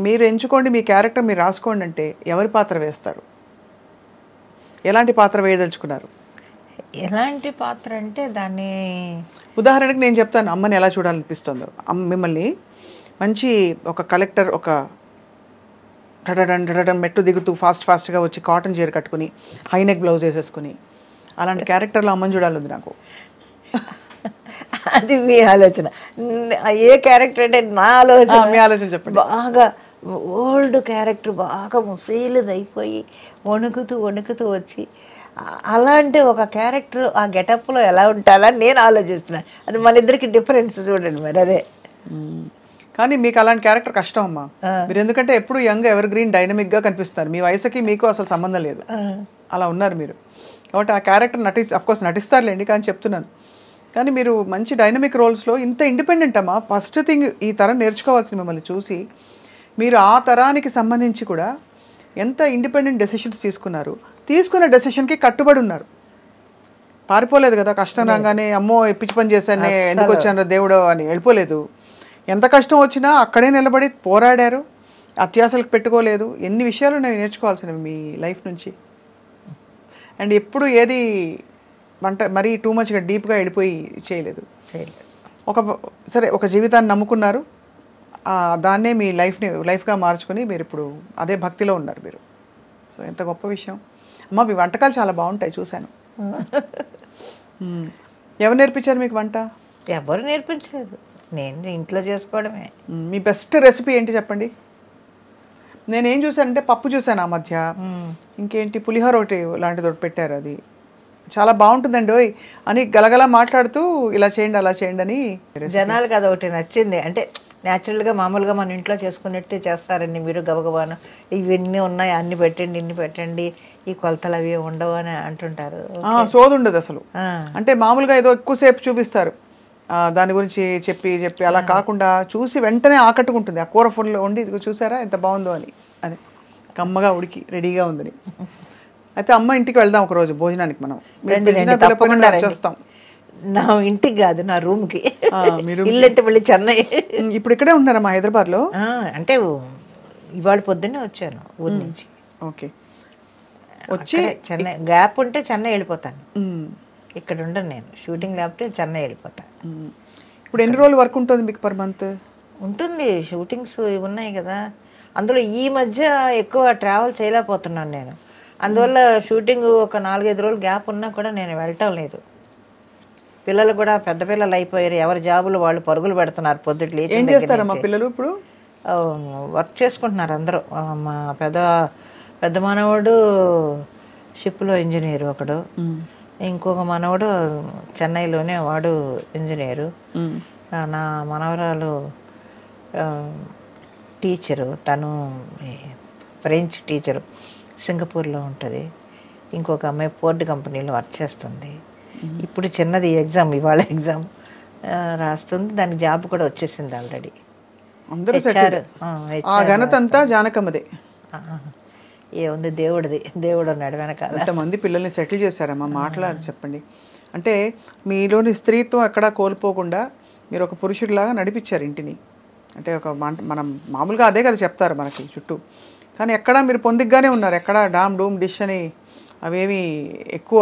మీరు ఎంచుకోండి, మీ క్యారెక్టర్ మీరు రాసుకోండి అంటే ఎవరి పాత్ర వేస్తారు? ఎలాంటి పాత్ర వేయదలుచుకున్నారు? ఎలాంటి పాత్ర అంటే దాన్ని ఉదాహరణకి నేను చెప్తాను, అమ్మని ఎలా చూడాలనిపిస్తుందో. మిమ్మల్ని మంచి ఒక కలెక్టర్, ఒక డడడన్ మెట్టు దిగుతూ ఫాస్ట్గా వచ్చి కాటన్ చీర కట్టుకుని హైనెక్ బ్లౌజ్ వేసేసుకుని అలాంటి క్యారెక్టర్లో అమ్మని చూడాలి నాకు. అది మీ ఆలోచన. ఏ క్యారెక్టర్ అంటే నా ఆలోచన. మీ ఆలోచన చెప్పండి. బాగా ఓల్డ్ క్యారెక్టర్, బాగా ముసీలుది అయిపోయి వణుకుతూ వచ్చి అలాంటి ఒక క్యారెక్టర్ ఆ గెటప్లో ఎలా ఉంటారని నేను ఆలోచిస్తున్నాను. అది మన ఇద్దరికి డిఫరెన్స్ చూడండి మరి. అదే కానీ మీకు అలాంటి క్యారెక్టర్ కష్టం అమ్మా. మీరు ఎందుకంటే ఎప్పుడు యంగ్, ఎవర్ గ్రీన్, డైనమిక్గా కనిపిస్తారు. మీ వయసుకి మీకు అసలు సంబంధం లేదు, అలా ఉన్నారు మీరు. కాబట్టి ఆ క్యారెక్టర్ అఫ్కోర్స్ నటిస్తారులేండి, కానీ చెప్తున్నాను. కానీ మీరు మంచి డైనమిక్ రోల్స్లో ఇంత ఇండిపెండెంట్ అమ్మా. ఫస్ట్ థింగ్ ఈ తరం నేర్చుకోవాల్సింది మిమ్మల్ని చూసి, మీరు ఆ తరానికి సంబంధించి కూడా ఎంత ఇండిపెండెంట్ డెసిషన్స్ తీసుకున్న డెసిషన్కి కట్టుబడి ఉన్నారు. పారిపోలేదు కదా, కష్టం రాగానే అమ్మో పిచ్చి పని చేశానే ఎందుకు వచ్చాను దేవుడు అని వెళ్ళిపోలేదు. ఎంత కష్టం వచ్చినా అక్కడే నిలబడి పోరాడారు, అత్యాసలకు పెట్టుకోలేదు. ఎన్ని విషయాలు నేను నేర్చుకోవాల్సినవి మీ లైఫ్ నుంచి. అండ్ ఎప్పుడు ఏది మరీ టూ మచ్గా డీప్గా వెళ్ళిపోయి చేయలేదు. సరే, ఒక జీవితాన్ని నమ్ముకున్నారు, దాన్నే మీ లైఫ్గా మార్చుకొని మీరు ఇప్పుడు అదే భక్తిలో ఉన్నారు మీరు. సో ఎంత గొప్ప విషయం అమ్మ. మీ వంటకాలు చాలా బాగుంటాయి, చూశాను. ఎవరు నేర్పించారు మీకు వంట? ఎవరు నేర్పించలేదు, నేను ఇంట్లో చేసుకోవడమే. మీ బెస్ట్ రెసిపీ ఏంటి చెప్పండి? నేనేం చూశానంటే పప్పు చూశాను ఆ మధ్య, ఇంకేంటి పులిహోర ఒకటి లాంటిది ఒకటి పెట్టారు. అది చాలా బాగుంటుందండి ఓయ్ అని గలగలా మాట్లాడుతూ ఇలా చేయండి అలా చేయండి అని. జనాలకు అదొకటి నచ్చింది. అంటే న్యాచురల్గా మామూలుగా మన ఇంట్లో చేసుకున్నట్టే చేస్తారండి మీరు గబగబాను. ఇవన్నీ ఉన్నాయి అన్ని పెట్టండి ఇన్ని పెట్టండి ఈ కొలతలు అవి ఉండవు అని అంటుంటారు. సోదు ఉండదు అసలు. ఆ. అంటే మామూలుగా ఏదో ఎక్కువసేపు చూపిస్తారు దాని గురించి చెప్పి చెప్పి, అలా కాకుండా చూసి వెంటనే ఆకట్టుకుంటుంది. ఆ కూర ఫుల్ వండి ఇదిగో చూసారా ఎంత బాగుందో అని, అది కమ్మగా ఉడికి రెడీగా ఉందని. అయితే అమ్మ ఇంటికి వెళ్దాం ఒకరోజు భోజనానికి. మనం తప్పకుండా వచ్చేస్తాం. నా ఇంటికి కాదు నా రూమ్కి. మీరు ఇల్లు అంటే మళ్ళీ చెన్నై. ఇప్పుడు ఇక్కడే ఉన్నారమ్మా హైదరాబాద్లో? అంటే ఇవాళ పొద్దున్నే వచ్చాను ఊరి నుంచి. ఓకే. వచ్చి చెన్నై గ్యాప్ ఉంటే చెన్నై వెళ్ళిపోతాను. ఇక్కడ ఉండను నేను. షూటింగ్ లేకపోతే చెన్నై వెళ్ళిపోతాను. ఇప్పుడు ఎన్ని రోజులు వర్క్ ఉంటుంది మీకు పర్ మంత్? ఉంటుంది, షూటింగ్స్ ఉన్నాయి కదా. అందులో ఈ మధ్య ఎక్కువ ట్రావెల్ చేయలేకపోతున్నాను నేను. అందువల్ల షూటింగ్ ఒక 4-5 రోజులు గ్యాప్ ఉన్నా కూడా నేను వెళ్ళటం లేదు. పిల్లలు కూడా పెద్ద పిల్లలు అయిపోయారు, ఎవరి జాబులు వాళ్ళు పరుగులు పెడుతున్నారు. పొద్దుట్లు ఏం చేస్తారమ్మా పిల్లలు ఇప్పుడు? వర్క్ చేసుకుంటున్నారు అందరూ. మా పెద్ద మనవడు షిప్లో ఇంజనీరు ఒకడు, ఇంకొక మనవడు చెన్నైలోనే వాడు ఇంజనీరు. నా మనవరాలు టీచరు, తను ఫ్రెంచ్ టీచరు, సింగపూర్లో ఉంటుంది. ఇంకొక అమ్మాయి పోర్ట్ కంపెనీలో వర్క్ చేస్తుంది. ఇప్పుడు చిన్నది ఎగ్జామ్, ఇవాళ ఎగ్జామ్ రాస్తుంది. దానికి జాబ్ కూడా వచ్చేసింది ఆల్రెడీ. అందరూ ఆ ఘనత అంతా జానకమ్మదే. ఏముంది, దేవుడు ఉన్నాడు వెనకాల. ఎంతమంది పిల్లల్ని సెటిల్ చేశారమ్మా, మాట్లాడారు చెప్పండి. అంటే మీలోని స్త్రీత్వం ఎక్కడా కోల్పోకుండా మీరు ఒక పురుషుడిలాగా నడిపించారు ఇంటిని. అంటే మనం మామూలుగా అదే కదా చెప్తారు మనకి చుట్టూ, కానీ ఎక్కడా మీరు పొందిగ్గానే ఉన్నారు. ఎక్కడా డామ్ డూమ్ డిష్ అని అవేమి ఎక్కువ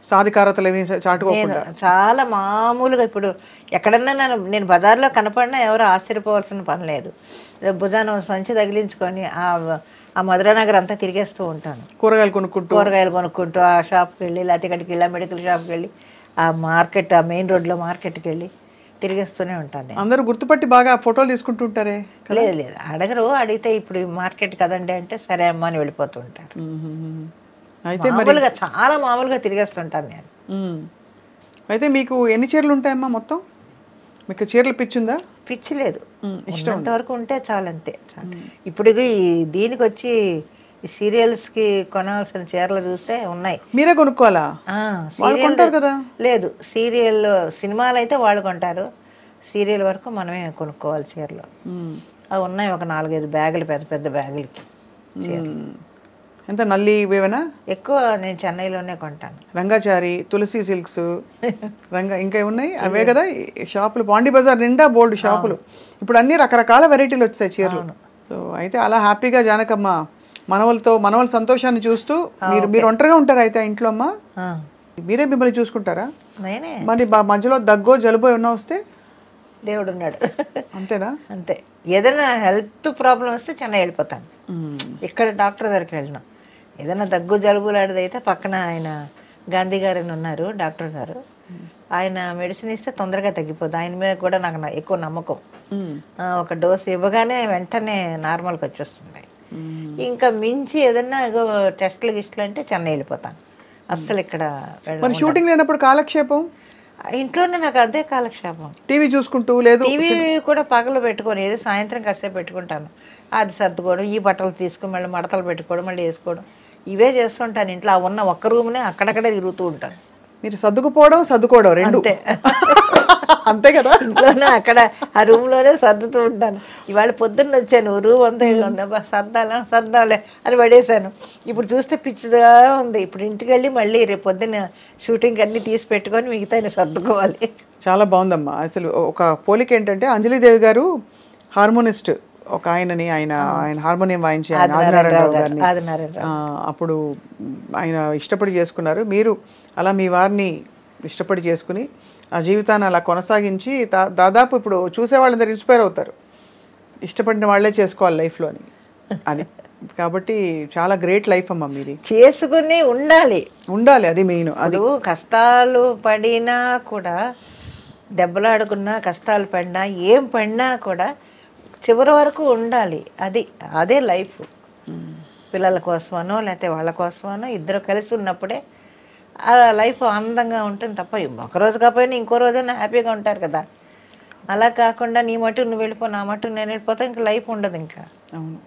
సాధికారతలు ఏమి చాటుకోకుండా చాలా మామూలుగా. ఇప్పుడు ఎక్కడన్నా నేను బజార్లో కనపడినా ఎవరు ఆశ్చర్యపోవాల్సిన పని లేదు. భుజానం సంచి తగిలించుకొని ఆ మధురానగర్ అంతా తిరిగేస్తూ ఉంటాను. కూరగాయలు కొనుక్కుంటూ ఆ షాప్కి వెళ్ళి, లేకపోతే ఇక్కడికి వెళ్ళి మెడికల్ షాప్కి వెళ్ళి, ఆ మార్కెట్, ఆ మెయిన్ రోడ్లో మార్కెట్కి వెళ్ళి తిరిగేస్తూనే ఉంటాను. అందరూ గుర్తుపట్టి బాగా ఫోటోలు తీసుకుంటుంటారే? లేదు, అడగరు. అడిగితే ఇప్పుడు మార్కెట్ కదండి అంటే సరే అమ్మ అని వెళ్ళిపోతూ ఉంటారు. అయితే మామూలుగా చాలా మామూలుగా తిరిగేస్తుంటాను నేను. అయితే మీకు ఎన్ని చీరలు ఉంటాయమ్మా మొత్తం? మీకు చీరలు పిచ్చుందా? పిచ్చి లేదు, ఇష్టం వరకు ఉంటే చాలంతే. ఇప్పుడు దీనికి వచ్చి ఈ సీరియల్స్కి కొనాల్సిన చీరలు చూస్తే ఉన్నాయి. మీరే కొనుక్కోవాలా? లేదు, సినిమాలు అయితే వాళ్ళు కొంటారు, సీరియల్ వరకు మనమే కొనుక్కోవాలి చీరలు. అవి ఉన్నాయి ఒక 4-5 బ్యాగులు, పెద్ద పెద్ద బ్యాగులకి చీరలు. ఎంత నల్లి ఇవేనా? ఎక్కువ నేను చెన్నైలోనే కొంటాను. రంగాచారి, తులసి సిల్క్స్, ఇంకా ఉన్నాయి అవే కదా షాపులు. పాండి బజార్ నిండా బోల్డ్ షాపులు. ఇప్పుడు అన్ని రకరకాల వెరైటీలు వచ్చాయి చీరలు. సో అయితే అలా హ్యాపీగా జానకమ్మ మనవల సంతోషాన్ని చూస్తూ మీరు ఒంటరిగా ఉంటారా అయితే ఇంట్లో? అమ్మా మీరే మిమ్మల్ని చూసుకుంటారా? మరి మధ్యలో దగ్గో జలుబో ఏమన్నా వస్తే? దేవుడు ఉన్నాడు, అంతేనా? అంతే. ఏదైనా హెల్త్ ప్రాబ్లం వస్తే చెన్నై వెళ్ళిపోతాను. ఇక్కడ డాక్టర్ దగ్గరికి వెళ్ళినా ఏదైనా దగ్గు జలుబు లాంటిది అయితే పక్కన ఆయన గాంధీ గారు అని ఉన్నారు డాక్టర్ గారు, ఆయన మెడిసిన్ ఇస్తే తొందరగా తగ్గిపోతుంది. ఆయన మీద కూడా నాకు ఎక్కువ నమ్మకం. ఒక డోసు ఇవ్వగానే వెంటనే నార్మల్కి వచ్చేస్తుంది. ఇంకా మించి ఏదన్నా టెస్ట్లు గిస్ట్లు అంటే చెన్నై వెళ్ళిపోతాను. అస్సలు ఇక్కడ షూటింగ్ లేనప్పుడు కాలక్షేపం ఇంట్లోనే నాకు అదే కాలక్షేపం. టీవీ చూసుకుంటూ, లేదు టీవీ కూడా పగలు పెట్టుకొని ఏదో సాయంత్రం కాసేపు పెట్టుకుంటాను. అది సర్దుకోవడం, ఈ బట్టలు తీసుకుని మళ్ళీ మడతలు పెట్టుకోవడం, మళ్ళీ వేసుకోవడం, ఇవే చేస్తుంటాను. ఇంట్లో ఉన్న ఒక్క రూమ్నే అక్కడక్కడే తిరుగుతూ ఉంటాను. మీరు సర్దుకోవడం రెండు అంతే కదా? ఇంట్లోనే అక్కడ ఆ రూమ్లోనే సర్దుతూ ఉంటాను. ఇవాళ పొద్దున్న వచ్చాను, రూమ్ అంతా సర్దాలే అని పడేశాను. ఇప్పుడు చూస్తే పిచ్చిగా ఉంది. ఇప్పుడు ఇంటికి వెళ్ళి మళ్ళీ రేపు పొద్దున్న షూటింగ్ అన్నీ తీసి పెట్టుకొని మిగతా సర్దుకోవాలి. చాలా బాగుందమ్మా. అసలు ఒక పోలిక ఏంటంటే అంజలిదేవి గారు హార్మోనిస్ట్, ఒక ఆయన హార్మోనియం వాయించే ఆదినారాయణరావు గారిని అప్పుడు ఆయన ఇష్టపడి చేసుకున్నారు. మీరు అలా మీ వారిని ఇష్టపడి చేసుకుని ఆ జీవితాన్ని అలా కొనసాగించి దాదాపు ఇప్పుడు చూసే వాళ్ళందరూ ఇన్స్పైర్ అవుతారు, ఇష్టపడిన వాళ్ళే చేసుకోవాలి లైఫ్లో అని. అది కాబట్టి చాలా గ్రేట్ లైఫ్ అమ్మా మీది. చేసుకుని ఉండాలి, అది మెయిన్. అది కష్టాలు పడినా కూడా, దెబ్బలాడుకున్నా, కష్టాలు పడినా, ఏం పడినా కూడా చివరి వరకు ఉండాలి. అదే లైఫ్. పిల్లల కోసమనో లేకపోతే వాళ్ళ కోసమనో ఇద్దరు కలిసి ఉన్నప్పుడే ఆ లైఫ్ ఆనందంగా ఉంటుంది తప్ప ఒకరోజు కాకపోయినా ఇంకో రోజైనా హ్యాపీగా ఉంటారు కదా. అలా కాకుండా నీ మటు నువ్వు వెళ్ళిపో, నా మటు నేను వెళ్ళిపోతా, ఇంకా లైఫ్ ఉండదు ఇంకా. అవును.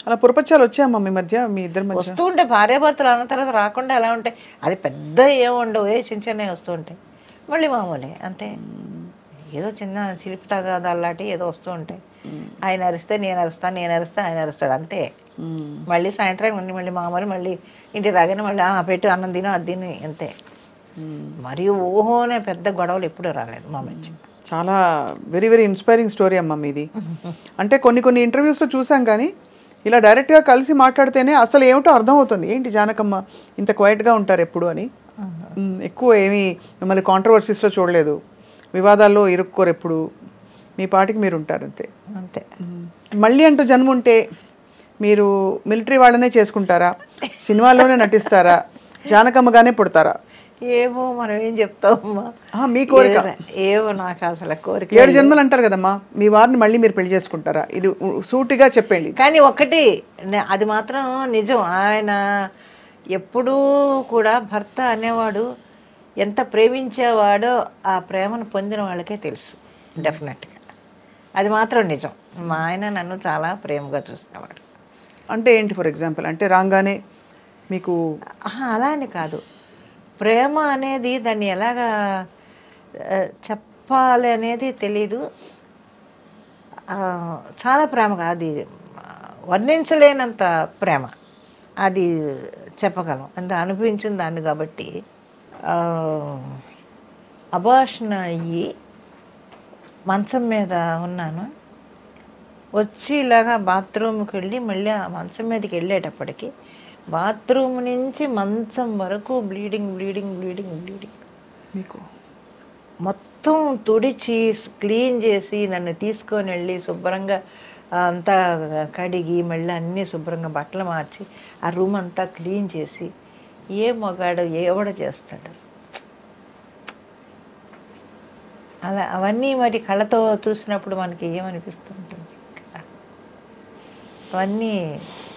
అలా పురపచ్చాలు వచ్చాయమ్మా మీ మధ్య, మీ ఇద్దరి మధ్య? వస్తూ ఉంటాయి, భార్యాభర్తలు అన్న తర్వాత రాకుండా ఎలా ఉంటాయి. అది పెద్ద ఏముండవు, చిన్న చిన్నవి వస్తూ ఉంటాయి, మళ్ళీ మామూలే అంతే. ఏదో చిన్న చిలిపి తగాదాలాంటి ఏదో వస్తూ ఉంటాయి. ఆయన అరిస్తే నేను అరుస్తాను, నేను అరిస్తే ఆయన అరుస్తాడు, అంతే. మళ్ళీ సాయంత్రం మళ్ళీ మామూలు, మళ్ళీ ఇంటికి రాగానే మళ్ళీ పెట్టు అన్నం తిను అది తిని, అంతే. మరియు ఓహోనే పెద్ద గొడవలు ఎప్పుడూ రాలేదు మా మధ్య. చాలా వెరీ వెరీ ఇన్స్పైరింగ్ స్టోరీ అమ్మ మీది. అంటే కొన్ని ఇంటర్వ్యూస్లో చూసాం, కానీ ఇలా డైరెక్ట్గా కలిసి మాట్లాడితేనే అసలు ఏమిటో అర్థమవుతుంది. ఏంటి జానకమ్మ ఇంత క్వైట్గా ఉంటారు ఎప్పుడు అని. ఎక్కువ ఏమీ మిమ్మల్ని కాంట్రవర్సీస్లో చూడలేదు, వివాదాల్లో ఇరుక్కోరు ఎప్పుడు, మీ పాటికి మీరు ఉంటారు అంతే. అంతే. మళ్ళీ అంటూ జన్మ ఉంటే మీరు మిలిటరీ వాళ్ళనే చేసుకుంటారా, సినిమాల్లోనే నటిస్తారా, జానకమ్మగానే పుడతారా? ఏమో మనం ఏం చెప్తామమ్మా, మీ కోరిక ఏమో నాకు అసలు కోరిక. 7 జన్మలు అంటారు కదమ్మా, మీ వారిని మళ్ళీ మీరు పెళ్లి చేసుకుంటారా? ఇది సూటిగా చెప్పండి. కానీ ఒకటి అది మాత్రం నిజం, ఆయన ఎప్పుడూ కూడా భర్త అనేవాడు ఎంత ప్రేమించేవాడో ఆ ప్రేమను పొందిన వాళ్ళకే తెలుసు డెఫినెట్గా. అది మాత్రం నిజం. మా ఆయన నన్ను చాలా ప్రేమగా చూసేవాడు. అంటే ఏంటి ఫర్ ఎగ్జాంపుల్? అంటే రాగానే మీకు అలా అని కాదు, ప్రేమ అనేది దాన్ని ఎలాగా చెప్పాలి అనేది తెలీదు. చాలా ప్రేమగా, అది వర్ణించలేనంత ప్రేమ, అది చెప్పగలం అంటే అనిపించిన దాన్ని. కాబట్టి అబార్షన్ అయ్యి మంచం మీద ఉన్నాను, వచ్చి ఇలాగా బాత్రూమ్కి వెళ్ళి మళ్ళీ ఆ మంచం మీదకి వెళ్ళేటప్పటికి బాత్రూమ్ నుంచి మంచం వరకు బ్లీడింగ్ బ్లీడింగ్ బ్లీడింగ్ బ్లీడింగ్. మీకు మొత్తం తుడిచి క్లీన్ చేసి నన్ను తీసుకొని వెళ్ళి శుభ్రంగా అంతా కడిగి మళ్ళీ అన్నీ శుభ్రంగా బట్టలు మార్చి ఆ రూమ్ అంతా క్లీన్ చేసి, ఏ మగాడు ఎవడ చేస్తాడు అలా? అవన్నీ మరి కళ్ళతో చూసినప్పుడు మనకి ఏమనిపిస్తూ ఉంటుంది కదా, అవన్నీ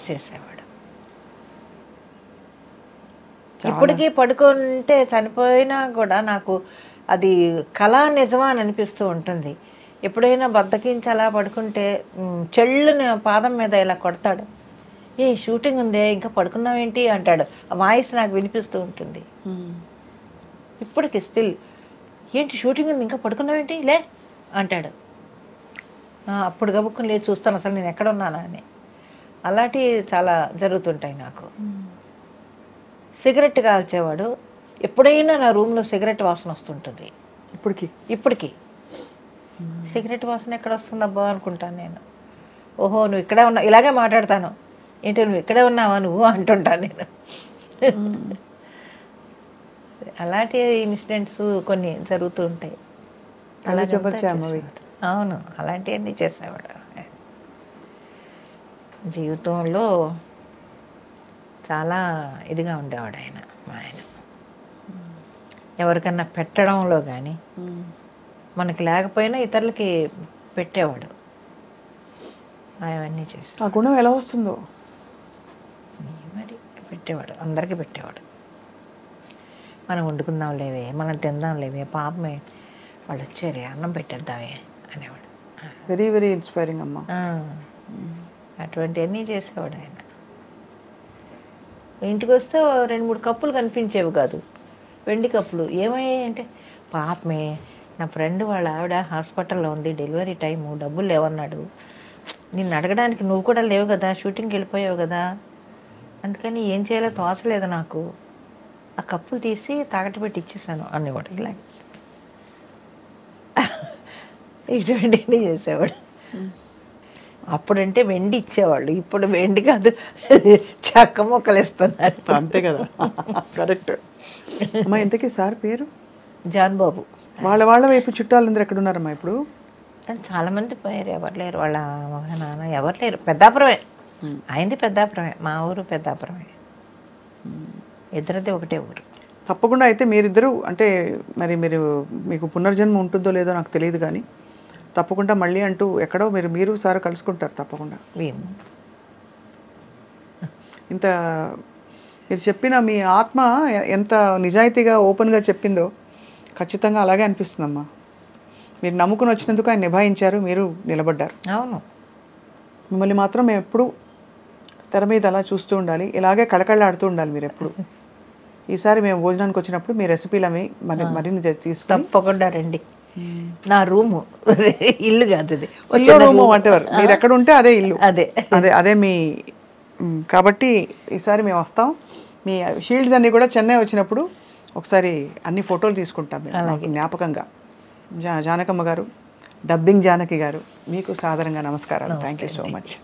చేసేవాడు. ఇప్పటికీ పడుకుంటే చనిపోయినా కూడా నాకు అది కళా నిజమా అని అనిపిస్తూ ఉంటుంది. ఎప్పుడైనా బద్దకించి అలా పడుకుంటే చెళ్ళుని పాదం మీద ఇలా కొడతాడు, ఏ షూటింగ్ ఉందే ఇంకా పడుకున్నావేంటి అంటాడు. ఆ వాయిస్ నాకు వినిపిస్తూ ఉంటుంది ఇప్పటికి స్టిల్. ఏంటి షూటింగ్ ఉంది ఇంకా పడుకున్నావేంటి లే అంటాడు. అప్పుడు గబుక్కుని లేదు చూస్తాను అసలు నేను ఎక్కడ ఉన్నానా అని. అలాంటివి చాలా జరుగుతుంటాయి నాకు. సిగరెట్ కాల్చేవాడు, ఎప్పుడైనా నా రూమ్లో సిగరెట్ వాసన వస్తుంటుంది ఇప్పటికి. సిగరెట్ వాసన ఎక్కడ వస్తుందబ్బా అనుకుంటాను నేను. ఓహో నువ్వు ఇక్కడే ఉన్నావు, ఇలాగే మాట్లాడతాను, ఏంటి నువ్వు ఇక్కడే ఉన్నావా నువ్వు అంటుంటాను నేను. అలాంటి ఇన్సిడెంట్స్ కొన్ని జరుగుతూ ఉంటాయి. అవును, అలాంటివన్నీ చేసేవాడు. జీవితంలో చాలా ఇదిగా ఉండేవాడు ఆయన. మా ఆయన ఎవరికన్నా పెట్టడంలో కానీ మనకి లేకపోయినా ఇతరులకి పెట్టేవాడు. అవన్నీ చేసి ఆ గుణం ఎలా వస్తుందో మరి పెట్టేవాడు, అందరికీ పెట్టేవాడు. మనం వండుకుందాం లేవే, మనం తిందాం లేవే, పాపమే వాళ్ళు వచ్చారే అన్నం పెట్టేద్దామే అనేవాడు. వెరీ వెరీ ఇన్స్పైరింగ్ అమ్మా. అటువంటివన్నీ చేసేవాడు ఆయన. ఇంటికి వస్తే 2-3 కప్పులు కనిపించేవి కాదు, వెండి కప్పులు. ఏమయ్యాయి అంటే, పాపమే నా ఫ్రెండ్ వాళ్ళ ఆవిడ హాస్పిటల్లో ఉంది, డెలివరీ టైము, డబ్బులు లేవన్నాడు, నిన్ను అడగడానికి నువ్వు కూడా లేవు కదా, షూటింగ్కి వెళ్ళిపోయావు కదా, అందుకని ఏం చేయాలో తోచలేదు నాకు, ఆ కప్పులు తీసి తాకట్టు పెట్టి ఇచ్చేసాను అనేవాడు. ఇలా ఇటువంటివన్నీ చేసేవాడు. అప్పుడంటే వెండి ఇచ్చేవాళ్ళు, ఇప్పుడు వెండి కాదు చెక్క మొక్కలు ఇస్తున్నారు. అంతే కదా, కరెక్ట్. అమ్మా ఇంతకీ సార్ పేరు? జాన్ బాబు. వాళ్ళ వైపు చుట్టాలందరూ ఎక్కడ ఉన్నారమ్మా ఇప్పుడు? చాలామంది పోయారు, ఎవరు లేరు. వాళ్ళ మగ నాన్న ఎవరు లేరు. పెద్దాపురమే, ఆయనది పెద్దాపురమే, మా ఊరు పెద్దాపురమే, ఇద్దరిది ఒకటే ఊరు. తప్పకుండా. అయితే మీరిద్దరూ అంటే మరి మీకు పునర్జన్మ ఉంటుందో లేదో నాకు తెలియదు, కానీ తప్పకుండా మళ్ళీ అంటూ ఎక్కడో మీరు సార్ కలుసుకుంటారు తప్పకుండా. ఇంత మీరు చెప్పిన మీ ఆత్మ ఎంత నిజాయితీగా ఓపెన్గా చెప్పిందో ఖచ్చితంగా అలాగే అనిపిస్తుందమ్మా. మీరు నమ్ముకుని వచ్చినందుకు ఆయన నిభాయించారు, మీరు నిలబడ్డారు. అవును. మిమ్మల్ని మాత్రం మేము ఎప్పుడు తెర మీద అలా చూస్తూ ఉండాలి, ఇలాగే కళకళలాడుతూ ఉండాలి మీరు ఎప్పుడు. ఈసారి మేము భోజనానికి వచ్చినప్పుడు మీ రెసిపీలు అవి మరిన్ని తీసుకుని తప్పకుండా రండి. నా రూము, ఇల్లు కాదు అది, రూము వాటెవర్, మీరు ఎక్కడ ఉంటే అదే ఇల్లు, అదే అదే అదే మీ. కాబట్టి ఈసారి మేము వస్తాం. మీ షీల్డ్స్ అన్నీ కూడా చెన్నై వచ్చినప్పుడు ఒకసారి అన్ని ఫోటోలు తీసుకుంటాం మేము జ్ఞాపకంగా. జానకమ్మ గారు, డబ్బింగ్ జానకి గారు, మీకు సాదరంగా నమస్కారాలు. Thank you so much.